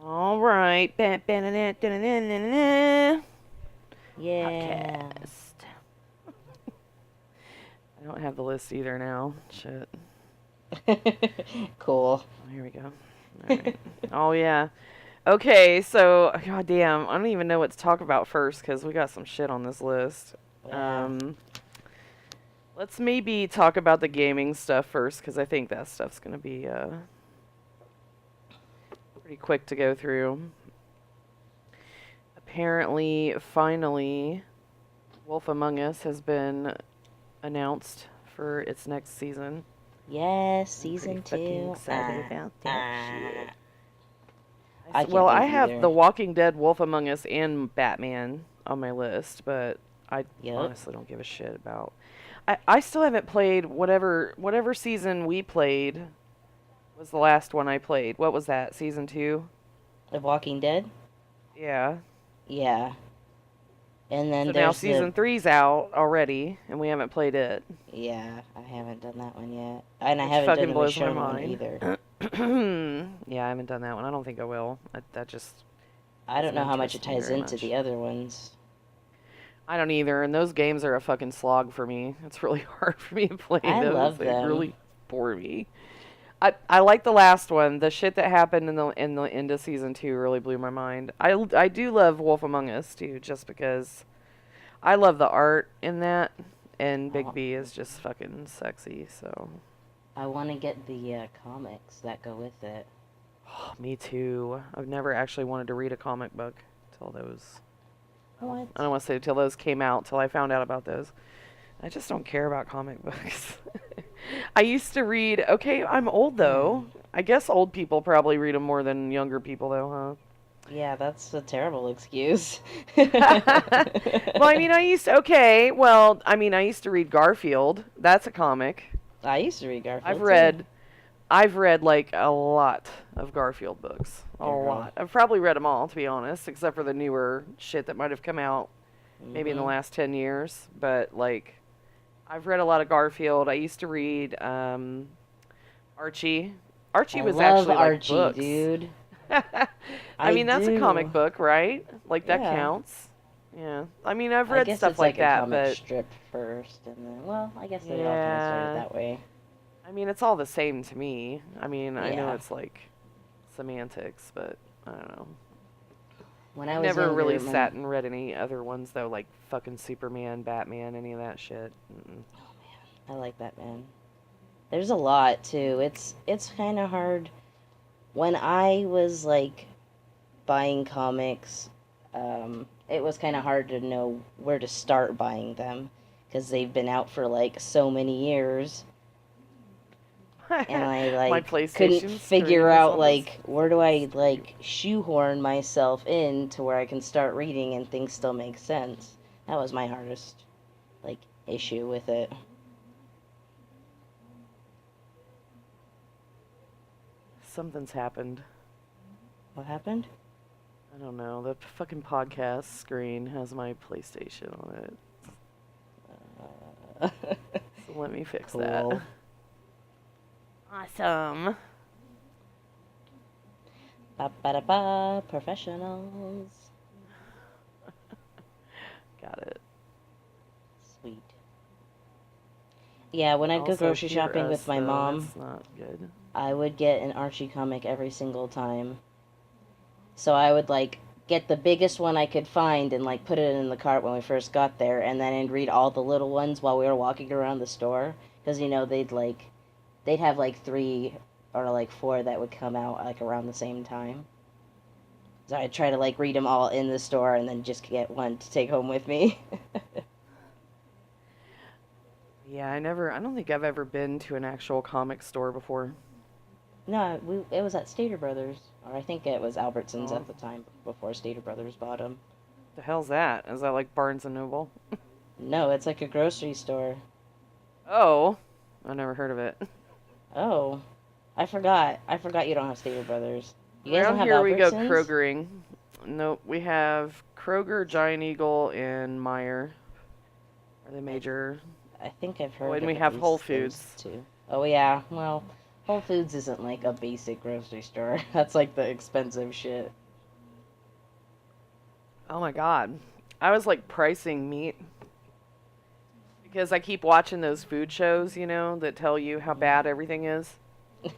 All right. Yeah. Podcast. I don't have the list either now. Shit. Cool. Oh, here we go. All right. Oh, yeah. Okay, so, god damn, I don't even know what to talk about first because we got some shit on this list. Yeah. Let's maybe talk about the gaming stuff first because I think that stuff's going to be pretty quick to go through. Apparently, finally, Wolf Among Us has been announced for its next season. Yes, I'm pretty season fucking 2. excited about that shit. I can't Well, I wait have either. The Walking Dead, Wolf Among Us, and Batman on my list, but I Yep. honestly don't give a shit about. I still haven't played whatever season we played was the last one I played. What was that? Season 2? Of Walking Dead? Yeah. Yeah. And then So now there's the... season three's out already, and we haven't played it, Yeah, I haven't done that one yet. And I which haven't done fucking the blows my Michonne one mind. either. Yeah, I haven't done that one. I don't think I will. That just I don't doesn't know how much it interest me ties very into much. the other ones. I don't either, and those games are a fucking slog for me. It's really hard for me to play I those. love They them. really bore me. I like the last one. The shit that happened in the end of season 2 really blew my mind. I do love Wolf Among Us too, just because I love the art in that, and Big I, B is just fucking sexy. So I want to get the comics that go with it. me too. I've never actually wanted to read a comic book till those. Well, What? I don't want to say till those came out. Till I found out about those. I just don't care about comic books. I used to read. Okay, I'm old though. I guess old people probably read them more than younger people, though, Yeah, that's a terrible excuse. huh? Well, I mean, I used to, okay. Well, I mean, I used to read Garfield. That's a comic. I used to read I've Garfield too. read, I've read like a lot of Garfield books. A Girl. lot. I've probably read them all, to be honest, except for the newer shit that might have come out maybe in the Mhm. last 10 years. But like, I've read a lot of Garfield. I used to read Archie. Archie I was love actually like Archie, books. dude. I I mean, that's a do. comic book, right? Like that Yeah. counts. Yeah. I mean, I've I read guess stuff it's like like a that, comic but strip first, and then, well, I guess they all kind of started yeah. that way. I mean, it's all the same to me. I mean, I know Yeah. it's like semantics, but I don't know. When I I've was never younger, really my sat and read any other ones though, like fucking Superman, Batman, any of that shit. Mm-mm. I like Batman. There's a lot too. It's kind of hard. When I was like buying comics, it was kind of hard to know where to start buying them because they've been out for like so many years, and I My like couldn't PlayStation figure screen is out on this. like where do I like shoehorn myself in to where I can start reading and things still make sense. That was my hardest like issue with it. Something's happened. What happened? I don't know. The fucking podcast screen has my PlayStation on it. Uh, So let me fix that. cool. Awesome. Ba ba da ba, professionals. Got it. Sweet. Yeah, when I'd go Also, grocery hear shopping us with my though. mom, That's not good. I would get an Archie comic every single time. So I would like get the biggest one I could find and like put it in the cart when we first got there, and then I'd read all the little ones while we were walking around the store because they'd have like three or like four that would come out like around the same time. So I'd try to like read them all in the store and then just get one to take home with me. Yeah, I don't think I've ever been to an actual comic store before. No, it was at Stater Brothers, or I think it was Albertsons Oh, at the time before Stater Brothers bought them. the hell's that? Is that like Barnes and Noble? No, it's like a grocery store. Oh, I never heard of it. Oh, I forgot. I forgot you don't have Stater Brothers. You guys don't Around have here we go Albertsons? Krogering. Nope, we have Kroger, Giant Eagle, and Meyer are the I major. I think I've Oh, heard and of we at have Whole least those Foods. two. Oh yeah, well, Whole Foods isn't like a basic grocery store. That's like the expensive shit. Oh my God. I was like pricing meat because I keep watching those food shows, that tell you how bad everything is.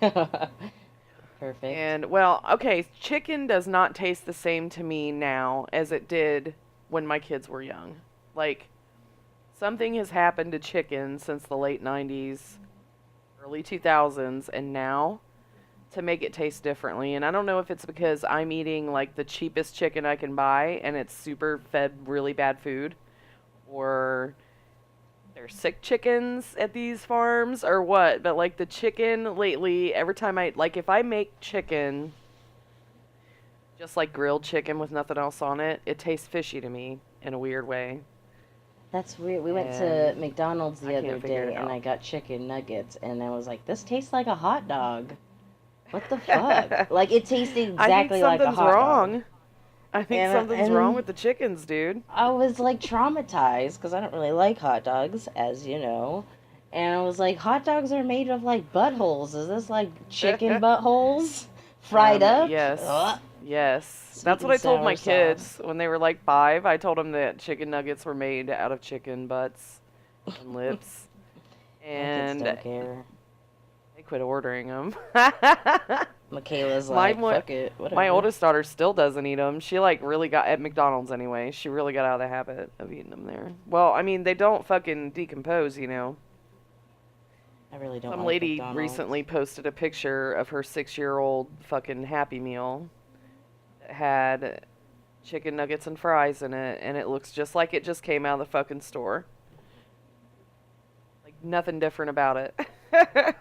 Perfect. And well, okay, chicken does not taste the same to me now as it did when my kids were young. Like, something has happened to chicken since the late 90s, early 2000s, and now to make it taste differently. And I don't know if it's because I'm eating like the cheapest chicken I can buy and it's super fed really bad food, or they're sick chickens at these farms or what, but like the chicken lately, every time if I make chicken, just like grilled chicken with nothing else on it, it tastes fishy to me in a weird way. That's weird. We went to And McDonald's I the other can't figure day it and out. I got chicken nuggets and I was like, this tastes like a hot dog. What the fuck? Like it tasted I think exactly like a something's hot dog. wrong. I think And something's wrong and with the chickens, dude. I was like traumatized because I don't really like hot dogs, as you know. And I was like, hot dogs are made of like buttholes. Is this like chicken buttholes fried up? Yes. Ugh. Yes. Sweet That's what and I told my sour kids sauce. when they were like 5. I told them that chicken nuggets were made out of chicken butts and lips. My kids And don't care. they quit ordering them. Michaela's my like, mo- fuck it, my whatever. oldest daughter still doesn't eat them. She like really got at McDonald's anyway. She really got out of the habit of eating them there. Well, I mean, they don't fucking decompose. I really don't Some like lady McDonald's. recently posted a picture of her 6-year-old fucking Happy Meal that had chicken nuggets and fries in it, and it looks just like it just came out of the fucking store. Like nothing different about it.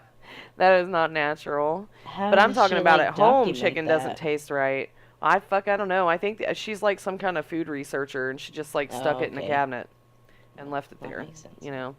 That is not natural. But How I'm does talking she about like at home document chicken doesn't that? taste right. I don't know. I think she's like some kind of food researcher and she just like stuck Oh, it in a okay. cabinet and left it That there, makes sense. you know.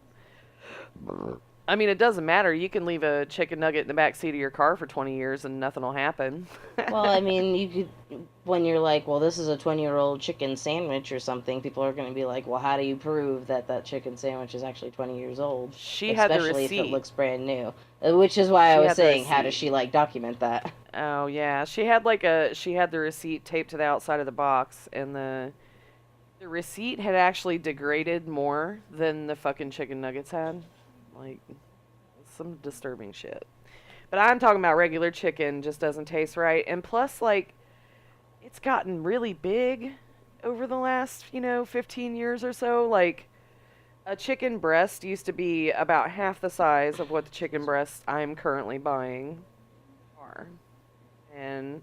I mean, it doesn't matter. You can leave a chicken nugget in the back seat of your car for 20 years and nothing will happen. Well, I mean, you could, when you're like, well, this is a 20-year-old chicken sandwich or something, people are going to be like, well, how do you prove that that chicken sandwich is actually 20 years old? She had the Especially if it receipt. looks brand new. Which is why I She was had the saying, how does receipt. she, like, document that? Oh yeah, she had the receipt taped to the outside of the box, and the receipt had actually degraded more than the fucking chicken nuggets had. Like some disturbing shit. But I'm talking about regular chicken just doesn't taste right, and plus like it's gotten really big over the last 15 years or so. Like a chicken breast used to be about half the size of what the chicken breasts I'm currently buying are, and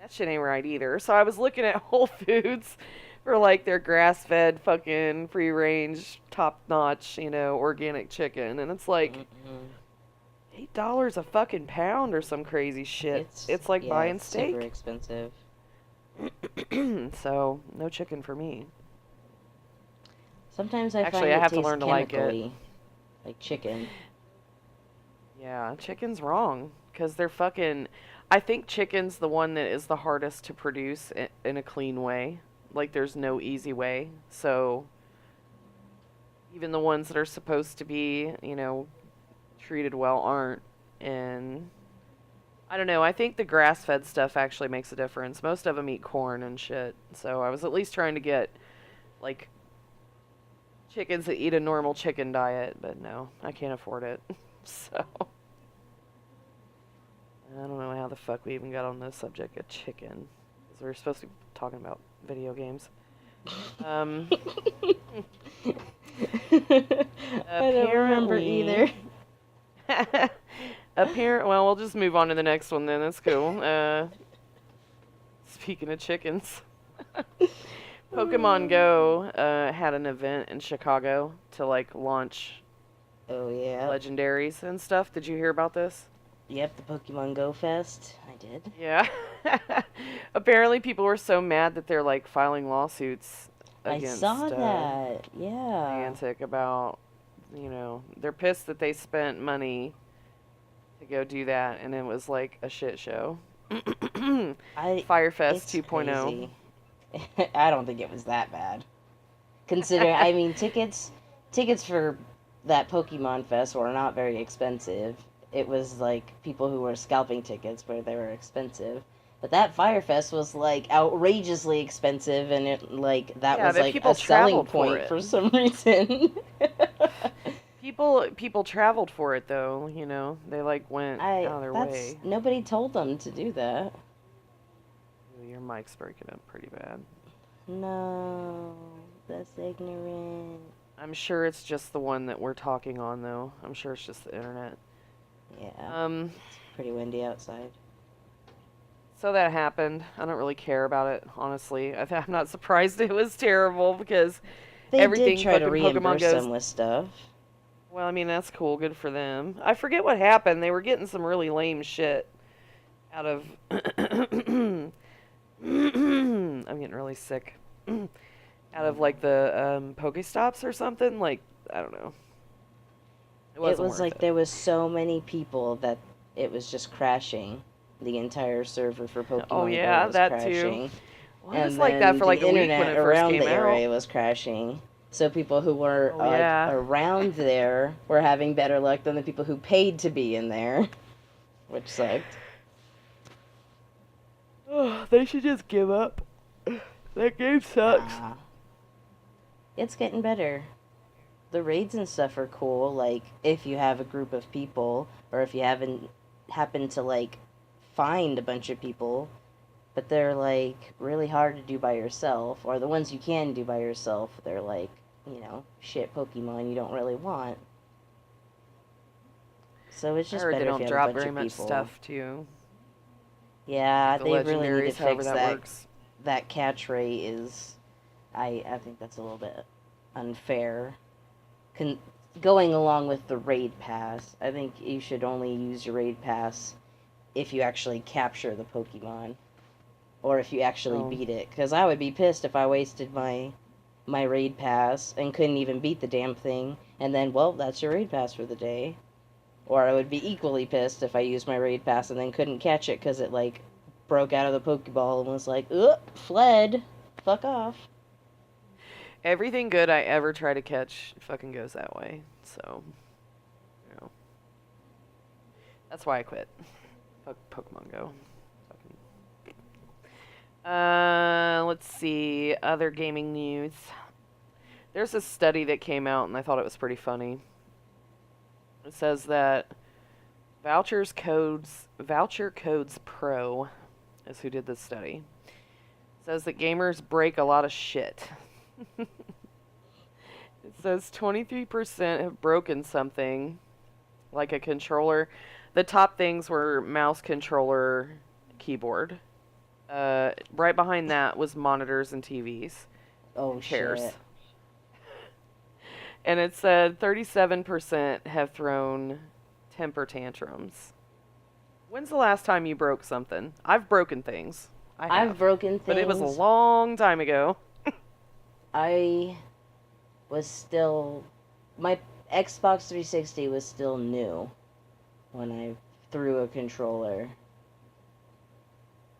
that shit ain't right either. So I was looking at Whole Foods for like their grass-fed, fucking free-range, top-notch, organic chicken, and it's like Mm-mm. $8 a fucking pound or some crazy shit. It's like Yeah, buying it's super steak. expensive. So no chicken for me. Sometimes I Actually, find I it have to tastes learn to like it. chemically, like chicken. Yeah, chicken's wrong because they're fucking. I think chicken's the one that is the hardest to produce in a clean way. Like, there's no easy way. So, even the ones that are supposed to be, treated well aren't. And I don't know. I think the grass fed stuff actually makes a difference. Most of them eat corn and shit. So, I was at least trying to get, like, chickens that eat a normal chicken diet. But no, I can't afford it. So. I don't know how the fuck we even got on the subject of chicken. Because we were supposed to be talking about video games. Um, I don't remember either. apparently, well, we'll just move on to the next one then. That's cool. Speaking of chickens, Pokemon Go had an event in Chicago to like launch Oh, yeah. legendaries and stuff. Did you hear about this? Yep, the Pokemon Go Fest. I did. Yeah. Apparently, people were so mad that they're like filing lawsuits I saw against that. Yeah. Niantic about, they're pissed that they spent money to go do that, and it was like a shit show. I Firefest it's 2.0. crazy. I don't think it was that bad. Considering, I mean, tickets for that Pokemon Fest were not very expensive. it was like people who were scalping tickets where they were expensive. But that Firefest was like outrageously expensive, and it like that Yeah, was but like a people selling traveled for point it. for some reason. People traveled for it though, you know. They like went I out of their that's way. nobody told them to do that. Ooh, your mic's breaking up pretty bad. No, that's ignorant. I'm sure it's just the one that we're talking on though. I'm sure it's just the internet. Yeah, Um, it's pretty windy outside. so that happened. I don't really care about it, honestly. I'm not surprised it was terrible because They did everything try to fucking Pokemon reimburse goes. them with stuff. Well, I mean, that's cool. Good for them. I forget what happened. They were getting some really lame shit out of. I'm getting really sick. Out of like the Pokestops or something. Like, I don't know. It It wasn't was worth like it. there was so many people that it was just crashing. The entire server for Oh Pokemon Go yeah, was that too. crashing. Well, it was And like that then for the like a week when internet it first around came the out. area was crashing. So people who were Oh like yeah. around there were having better luck than the people who paid to be in there, which sucked. Oh, they should just give up. That game sucks. Nah, it's getting better. The raids and stuff are cool. Like if you have a group of people, or if you haven't happened to like find a bunch of people, but they're like really hard to do by yourself, or the ones you can do by yourself, they're like, shit Pokemon you don't really want. So it's I just heard they better if you don't have a drop bunch very of much people. stuff too. Like Yeah, the they really need to legendaries, however fix that that. works. That catch rate is, I think that's a little bit unfair. Con- Going along with the raid pass, I think you should only use your raid pass if you actually capture the Pokemon, or if you actually Oh. beat it. Because I would be pissed if I wasted my raid pass and couldn't even beat the damn thing, and then, well, that's your raid pass for the day. Or I would be equally pissed if I used my raid pass and then couldn't catch it because it like broke out of the Pokeball and was like, fled, fuck off. Everything good I ever try to catch fucking goes that way. So, you know. That's why I quit. Fuck Pokemon Go. Fucking. Let's see. Other gaming news. There's a study that came out and I thought it was pretty funny. It says that Voucher Codes Pro is who did this study. It says that gamers break a lot of shit. It says 23% have broken something, like a controller. The top things were mouse, controller, keyboard. Right behind that was monitors and TVs Oh and chairs. shit. And it said 37% have thrown temper tantrums. When's the last time you broke something? I've broken things. I I've have. broken But it was a things. long time ago. I was still my Xbox 360 was still new when I threw a controller.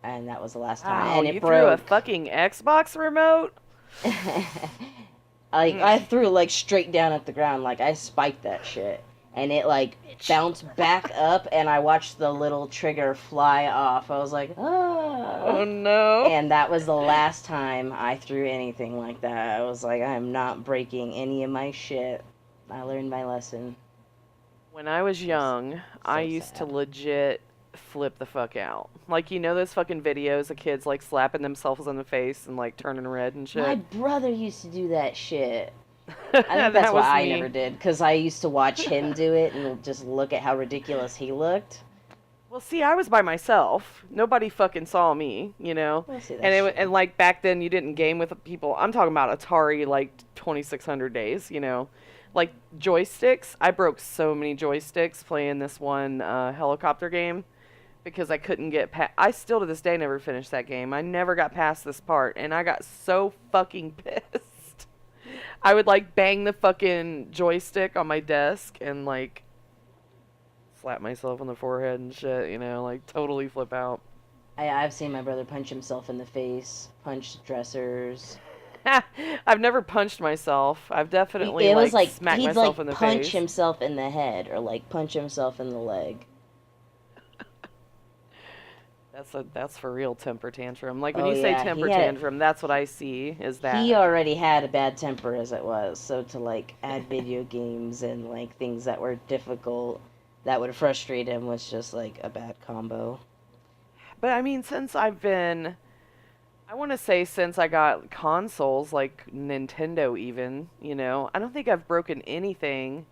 And that was the last time. Wow, And you it threw a broke. fucking Xbox remote? I threw like straight down at the ground, like I spiked that shit, and it like bounced back up, and I watched the little trigger fly off. I was like, Oh ah. no. And that was the last time I threw anything like that. I was like, I am not breaking any of my shit. I learned my lesson. When I was I'm young, I so used to sad. legit flip the fuck out. Like, you know those fucking videos of kids like slapping themselves in the face and like turning red and My shit? brother used to do that shit. I think that's That why was I never me. did, because I used to watch him do it and just look at how ridiculous he looked. Well, see, I was by myself. Nobody fucking saw me, you know. Well, see, And that's true. and like back then, you didn't game with people. I'm talking about Atari, like 2600 days, you know. Like joysticks, I broke so many joysticks playing this one helicopter game because I couldn't get past. I still to this day never finished that game. I never got past this part, and I got so fucking pissed. I would like bang the fucking joystick on my desk and like slap myself on the forehead and shit, you know, like totally flip out. I've seen my brother punch himself in the face, punch dressers. I've never punched myself. I've definitely It was like like smacked he'd myself like in the punch face. himself in the head or like punch himself in the leg. That's for real temper tantrum. Like when Oh you say yeah, temper tantrum, that's what I see is he that. already had a bad temper as it was, so to like add video games and like things that were difficult that would frustrate him was just like a bad combo. But I mean, I want to say since I got consoles like Nintendo even, I don't think I've broken anything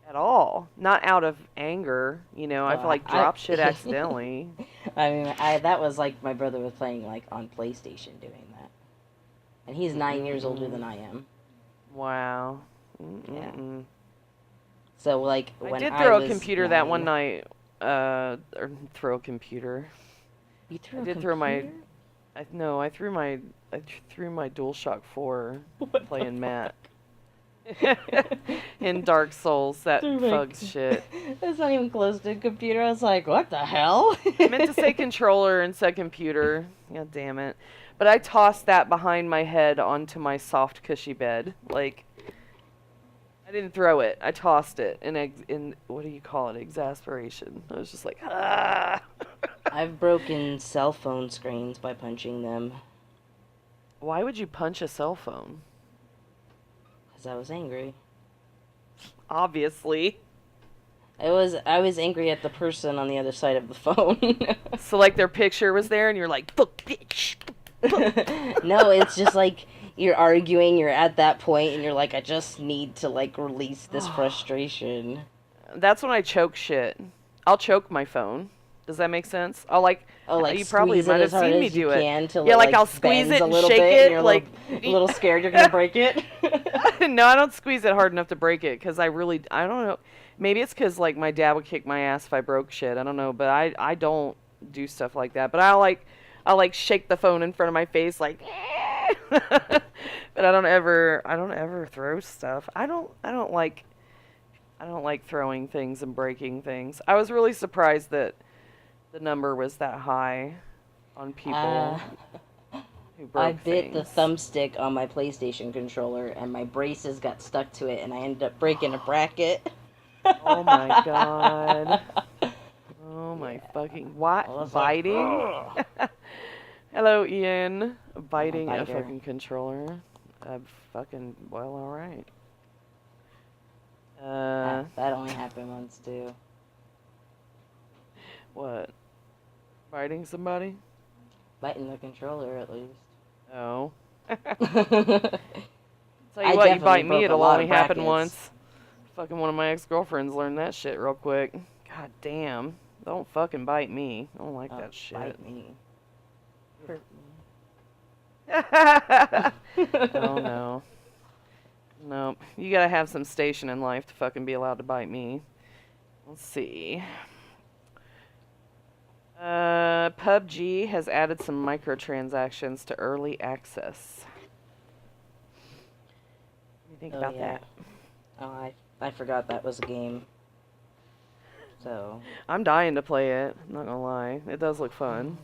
at all. Not out of anger, Oh, I've like dropped shit accidentally. I mean, I that was like my brother was playing like on PlayStation doing that, and he's 9 years older than Mm-mm. I am. Wow. Yeah. Mm-mm. So like I when did I throw a was computer that one 9, night. Or throw a computer. you I threw a did throw my. computer? I no, I threw my DualShock 4 What the playing fuck? Matt in Dark Souls. That Threw my. fugs shit. That's not even close to a computer. I was like, what the hell? I meant to say controller and said computer. God damn it. But I tossed that behind my head onto my soft, cushy bed. Like, I didn't throw it. I tossed it in what do you call it? Exasperation. I was just like, ah. I've broken cell phone screens by punching them Why would you punch a cell phone? because I was angry. Obviously. I was angry at the person on the other side of the phone. So, like, their picture was there, and you're like, fuck, bitch. No, it's just like you're arguing, you're at that point, and you're like, I just need to like release this frustration. That's when I choke shit. I'll choke my phone. Does that make sense? I'll like, Oh, like you probably squeeze it might have as hard seen me as you do it. can till Yeah, it like like I'll squeeze bends it a and little shake bit, and it, you're like. a little scared you're gonna break it. No, I don't squeeze it hard enough to break it because I don't know. Maybe it's because like my dad would kick my ass if I broke shit. I don't know, but I don't do stuff like that. But I like shake the phone in front of my face like. But I don't ever throw stuff. I don't like throwing things and breaking things. I was really surprised that the number was that high on uh, people who I broke bit the things. thumbstick on my PlayStation controller, and my braces got stuck to it, and I ended up breaking a bracket. Oh my god. Oh my Yeah, fucking what? I was like, Biting? ugh. Hello, Ian. I'm a Biting a biter. fucking controller. Fucking well, all right. That only happened once too. What? Biting somebody? Biting the controller at least. Oh. Tell you I what, you definitely bite me, broke a it'll lot only of happen brackets. once. Fucking one of my ex-girlfriends learned that shit real quick. God damn. Don't fucking bite me. I don't like Oh, that shit. bite me. Hurt Oh me. no. Nope. You gotta have some station in life to fucking be allowed to bite me. Let's see. PUBG has added some microtransactions to early access. What do you think Oh about yeah. that? Oh, I forgot that was a game. So. I'm dying to play it. I'm not gonna lie. It does look fun.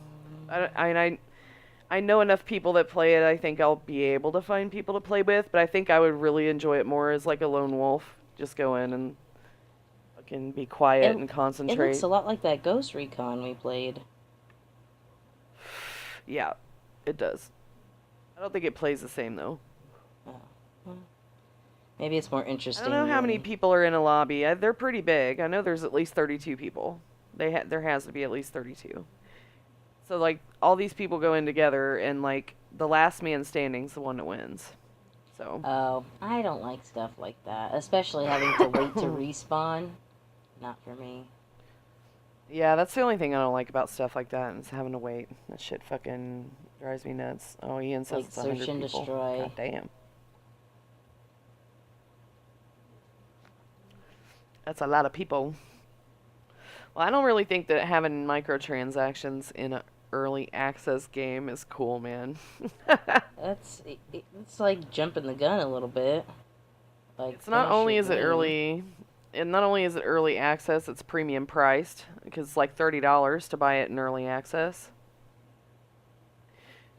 I know enough people that play it. I think I'll be able to find people to play with, but I think I would really enjoy it more as like a lone wolf. Just go in and fucking be quiet It and it looks concentrate. a lot like that Ghost Recon we played. Yeah, it does. I don't think it plays the same though. Oh, well, maybe it's more I don't know interesting how many than. people are in a lobby. They're pretty big. I know there's at least 32 people. There has to be at least 32. So like all these people go in together and like the last man standing's the one that wins. So Oh, I don't like stuff like that, especially having to wait to respawn. Not for me. yeah, that's the only thing I don't like about stuff like that is having to wait. That shit fucking drives me nuts. Oh, Ian says Like it's search 100 and people. destroy. God damn. That's a lot of people. Well, I don't really think that having microtransactions in an early access game is cool, man. It's like jumping the gun a little bit. Like It's not finish only your is it game. early, and not only is it early access, it's premium priced because it's like $30 to buy it in early access.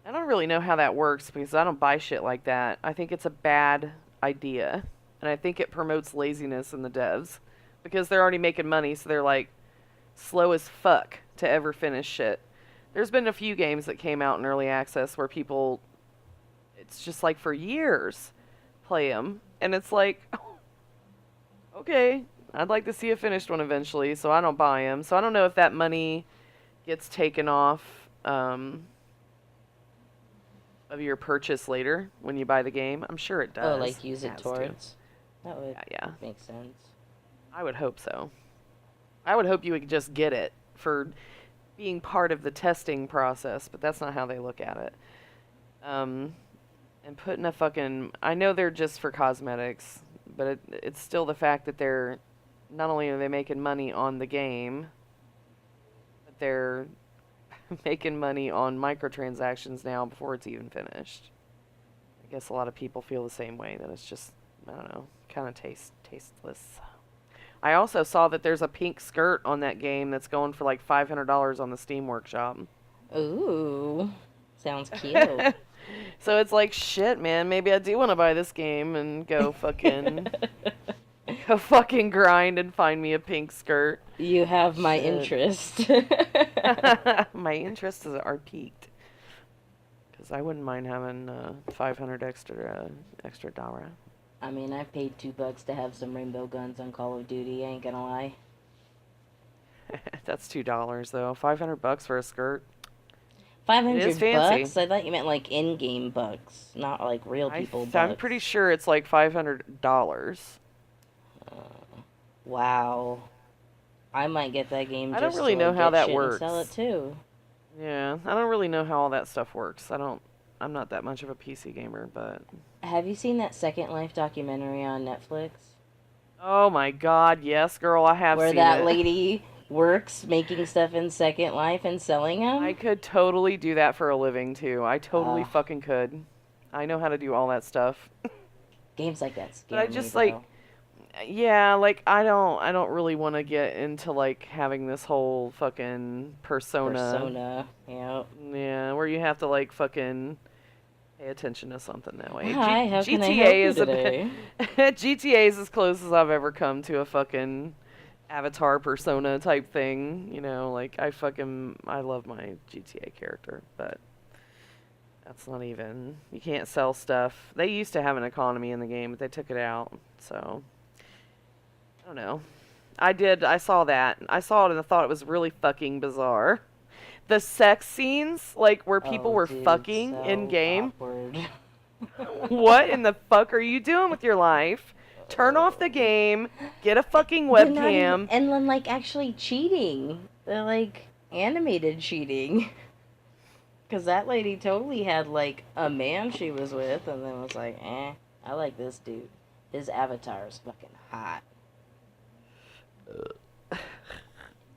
I don't really know how that works because I don't buy shit like that. I think it's a bad idea. And I think it promotes laziness in the devs because they're already making money, so they're like slow as fuck to ever finish shit. There's been a few games that came out in early access where people, it's just like for years, play them. And it's like, okay, I'd like to see a finished one eventually, so I don't buy them. So I don't know if that money gets taken off of your purchase later when you buy the game. I'm sure it does. Oh, like use it towards? That would Yeah. make sense. I would hope so. I would hope you would just get it for being part of the testing process, but that's not how they look at it. And putting a fucking... I know they're just for cosmetics, but it's still the fact that they're... Not only are they making money on the game, but they're making money on microtransactions now before it's even finished. I guess a lot of people feel the same way, that it's just, I don't know, kind of tasteless. I also saw that there's a pink skirt on that game that's going for like $500 on the Steam Workshop. Ooh, sounds cute. So it's like, shit, man, maybe I do want to buy this game and go fucking grind and find me a pink skirt. You have my Shit. interest. My interests are peaked. Because I wouldn't mind having 500 extra dollar. I mean, I paid $2 to have some rainbow guns on Call of Duty, I ain't gonna lie. That's $2 though. $500 for a skirt. 500 It is fancy. bucks? I thought you meant like in-game bucks, not like real people bucks. I'm pretty sure it's like $500. Wow. I might get that game I just don't really to know like, how get that shit works. and sell it too. Yeah, I don't really know how all that stuff works. I'm not that much of a PC gamer, but... Have you seen that Second Life documentary on Netflix? Oh my god, yes, girl, I have Where seen that it. lady works making stuff in Second Life and selling them? I could totally do that for a living, too. I totally Ugh. fucking could. I know how to do all that stuff. Games like that scare But I me, just, though. like... Yeah, like, I don't really want to get into, like, having this whole fucking Persona, yeah. Yeah, where you have to, like, fucking pay attention to something that way. Hi, how can I GTA help you is today? GTA is as close as I've ever come to a fucking avatar persona type thing. You know, like, I love my GTA character, but that's not even... You can't sell stuff. They used to have an economy in the game, but they took it out, so... I don't know. I saw that. I saw it and I thought it was really fucking bizarre. The sex scenes, like where people were dude, fucking so in game. awkward. What in the fuck are you doing with your life? Turn off the game. Get a fucking They're not even- webcam. and then like actually cheating. They're like animated cheating. Cause that lady totally had like a man she was with, and then was like, I like this dude. His avatar is fucking hot.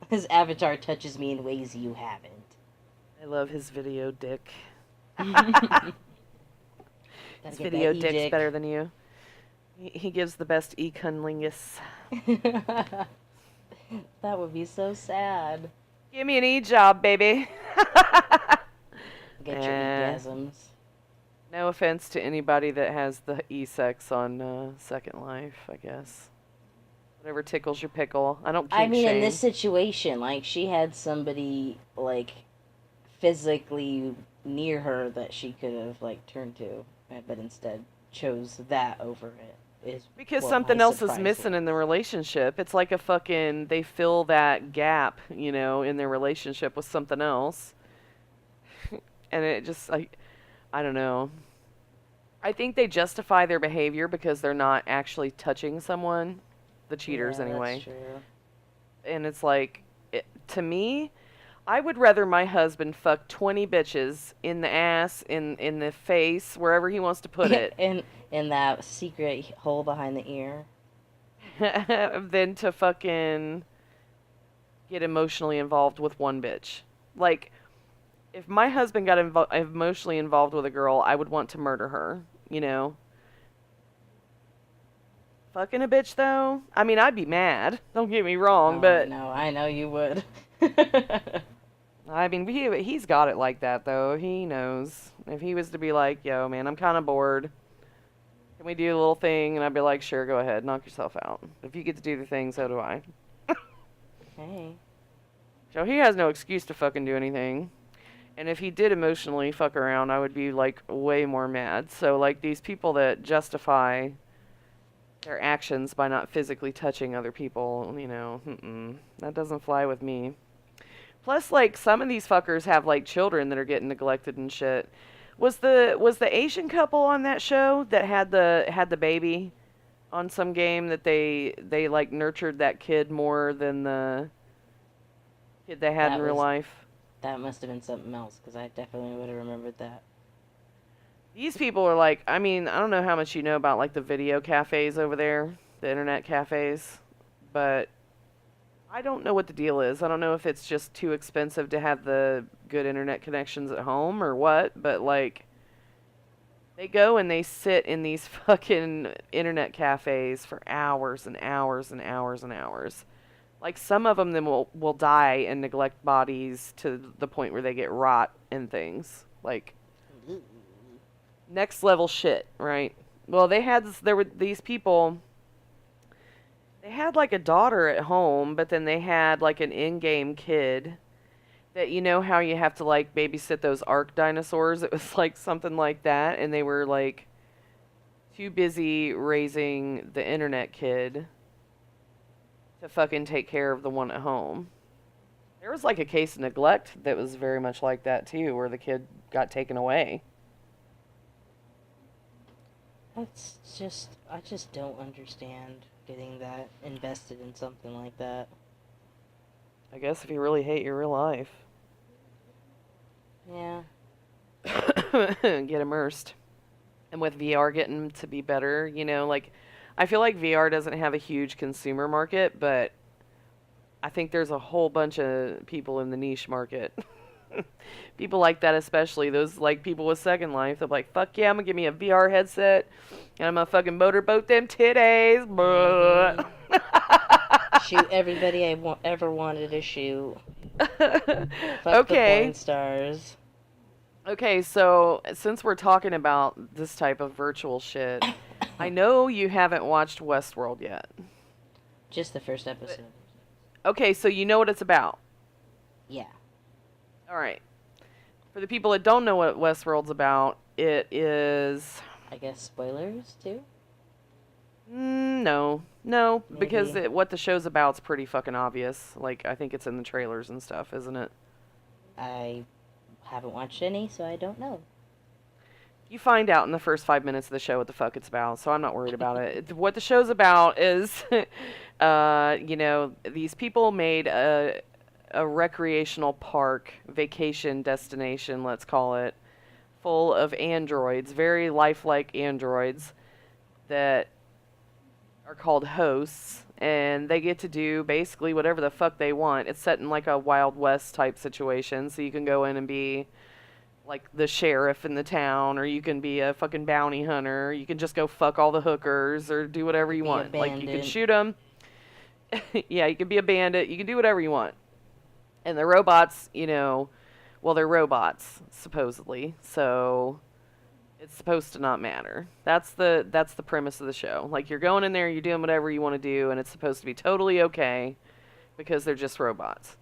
His avatar touches me in ways you haven't. I love his video dick. Gotta His get video that dick's E-dick. better than you. He gives the best e-cunnilingus. That would be so sad. Give me an e-job, baby. Get your orgasms. No offense to anybody that has the e-sex on Second Life, I guess. Whatever tickles your pickle. I don't kink I mean, shame. in this situation, like, she had somebody, like, physically near her that she could have, like, turned to, but instead chose that over it. Is Because what something my else is surprise missing in the was. relationship. It's like a fucking... They fill that gap, you know, in their relationship with something else. And it just, I don't know. I think they justify their behavior because they're not actually touching someone. The cheaters, Yeah, anyway. That's true. And it's like, to me, I would rather my husband fuck 20 bitches in the ass, in the face, wherever he wants to put it, in that secret hole behind the ear. than to fucking get emotionally involved with one bitch. Like, if my husband got emotionally involved with a girl, I would want to murder her, you know? Fucking a bitch, though? I mean, I'd be mad. Don't get me wrong, Oh, but... I know you would. I mean, he's got it like that, though. He knows. If he was to be like, yo, man, I'm kind of bored. Can we do a little thing? And I'd be like, sure, go ahead. Knock yourself out. If you get to do the thing, so do I. Hey. So he has no excuse to fucking do anything. And if he did emotionally fuck around, I would be, like, way more mad. So, like, these people that justify their actions by not physically touching other people, you know, that doesn't fly with me. Plus, like, some of these fuckers have, like, children that are getting neglected and shit. Was the Asian couple on that show that had the baby on some game that they like nurtured that kid more than the kid they had in That real was life? that must have been something else because I definitely would have remembered that. These people are like, I mean, I don't know how much you know about like the video cafes over there, the internet cafes, but I don't know what the deal is. I don't know if it's just too expensive to have the good internet connections at home or what, but like they go and they sit in these fucking internet cafes for hours and hours and hours and hours. Like some of them then will die and neglect bodies to the point where they get rot and things. Like next level shit, right? Well, there were these people. They had like a daughter at home, but then they had like an in-game kid that you know how you have to like babysit those Ark dinosaurs. It was like something like that, and they were like too busy raising the internet kid to fucking take care of the one at home. There was like a case of neglect that was very much like that too, where the kid got taken away. I just don't understand getting that invested in something like that. I guess if you really hate your real life, Yeah. get immersed. And with VR getting to be better, you know, like I feel like VR doesn't have a huge consumer market, but I think there's a whole bunch of people in the niche market. People like that, especially those like people with Second Life. They're like, "Fuck yeah, I'm gonna give me a VR headset, and I'm gonna fucking motorboat them titties." Mm-hmm. Shoot everybody ever wanted to shoot. Fuck the Okay. porn stars. Okay, so since we're talking about this type of virtual shit, I know you haven't watched Westworld yet. Just the first episode. Okay, so you know what it's about. Yeah. All right. For the people that don't know what Westworld's about, it is. I guess spoilers too? No, no, because Maybe. what the show's about's pretty fucking obvious. Like, I think it's in the trailers and stuff, isn't it? I haven't watched any, so I don't know. You find out in the first 5 minutes of the show what the fuck it's about, so I'm not worried about it. What the show's about is, you know, these people made a recreational park, vacation destination, let's call it, full of androids, very lifelike androids that are called hosts, and they get to do basically whatever the fuck they want. It's set in like a Wild West type situation, so you can go in and be like the sheriff in the town, or you can be a fucking bounty hunter. You can just go fuck all the hookers, or do whatever you Be a want. Like you can bandit. shoot them. Yeah, you can be a bandit. You can do whatever you want. And the robots, you know, well, they're robots supposedly, so it's supposed to not matter. That's the premise of the show. Like you're going in there, you're doing whatever you want to do, and it's supposed to be totally okay because they're just robots.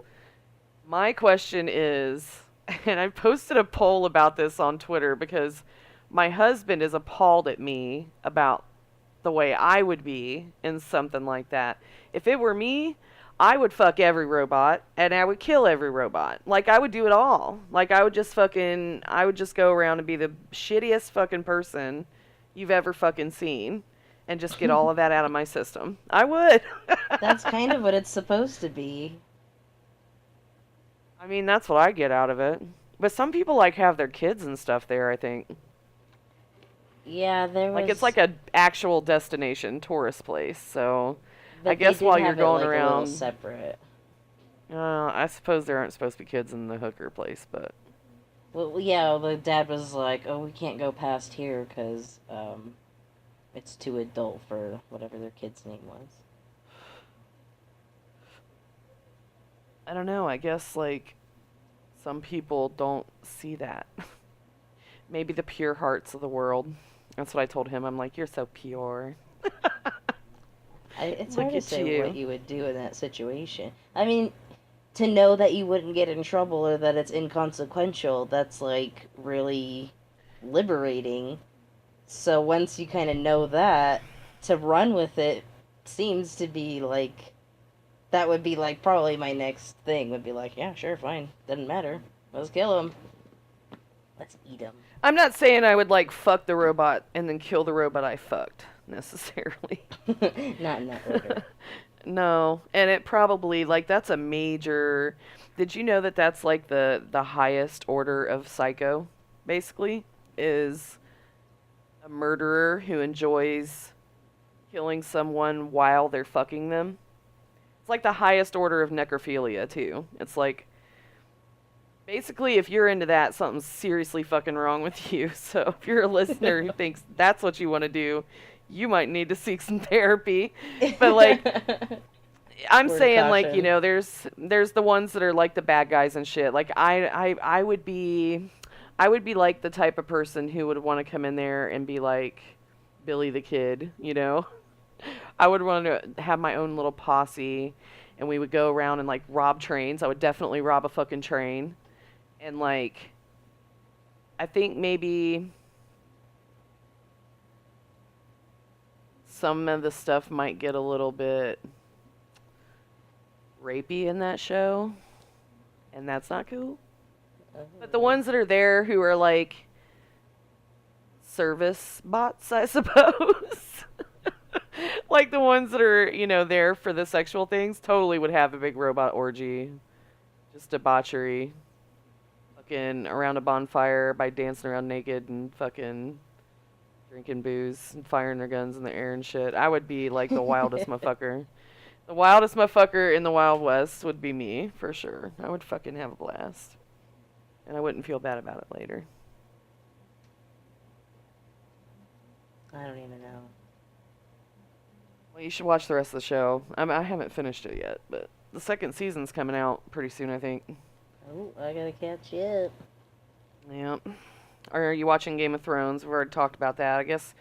My question is, and I posted a poll about this on Twitter because my husband is appalled at me about the way I would be in something like that. If it were me, I would fuck every robot and I would kill every robot. Like I would do it all. Like I would just go around and be the shittiest fucking person you've ever fucking seen and just get all of that out of my system. I would. That's kind of what it's supposed to be. I mean, that's what I get out of it. But some people like have their kids and stuff there, I think. Yeah, there was. Like it's like a actual destination tourist place. So But I guess they did while you're have going it, like, a little around, separate. I suppose there aren't supposed to be kids in the hooker place, but Well, yeah, the dad was like, "Oh, we can't go past here because it's too adult for whatever their kid's name was." I don't know. I guess like Some people don't see that. Maybe the pure hearts of the world. That's what I told him. I'm like, you're so pure. It's Look hard to at say you. what you would do in that situation. I mean, to know that you wouldn't get in trouble or that it's inconsequential, that's like really liberating. So once you kind of know that, to run with it seems to be like that would be like probably my next thing would be like, yeah, sure, fine, doesn't matter. Let's kill him. Let's eat him. I'm not saying I would like fuck the robot and then kill the robot I fucked necessarily. Not in that order. No, and it probably like that's a major. Did you know that that's like the highest order of psycho? Basically, is a murderer who enjoys killing someone while they're fucking them. It's like the highest order of necrophilia too. It's like basically if you're into that, something's seriously fucking wrong with you. So if you're a listener who thinks that's what you want to do, you might need to seek some therapy. But like I'm Word of saying like, you caution. know, there's the ones that are like the bad guys and shit. Like I would be like the type of person who would want to come in there and be like Billy the Kid, you know? I would want to have my own little posse and we would go around and like rob trains. I would definitely rob a fucking train. And like I think maybe some of the stuff might get a little bit rapey in that show, and that's not cool. But the ones that are there who are like service bots, I suppose, like the ones that are, you know, there for the sexual things, totally would have a big robot orgy. Just debauchery. Fucking around a bonfire by dancing around naked and fucking drinking booze and firing their guns in the air and shit. I would be like the wildest motherfucker. The wildest motherfucker in the Wild West would be me, for sure. I would fucking have a blast. And I wouldn't feel bad about it later. I don't even know. Well, you should watch the rest of the show. I haven't finished it yet, but the second season's coming out pretty soon, I think. Oh, I gotta catch up. Yep. Are you watching Game of Thrones? We've already talked about that. I guess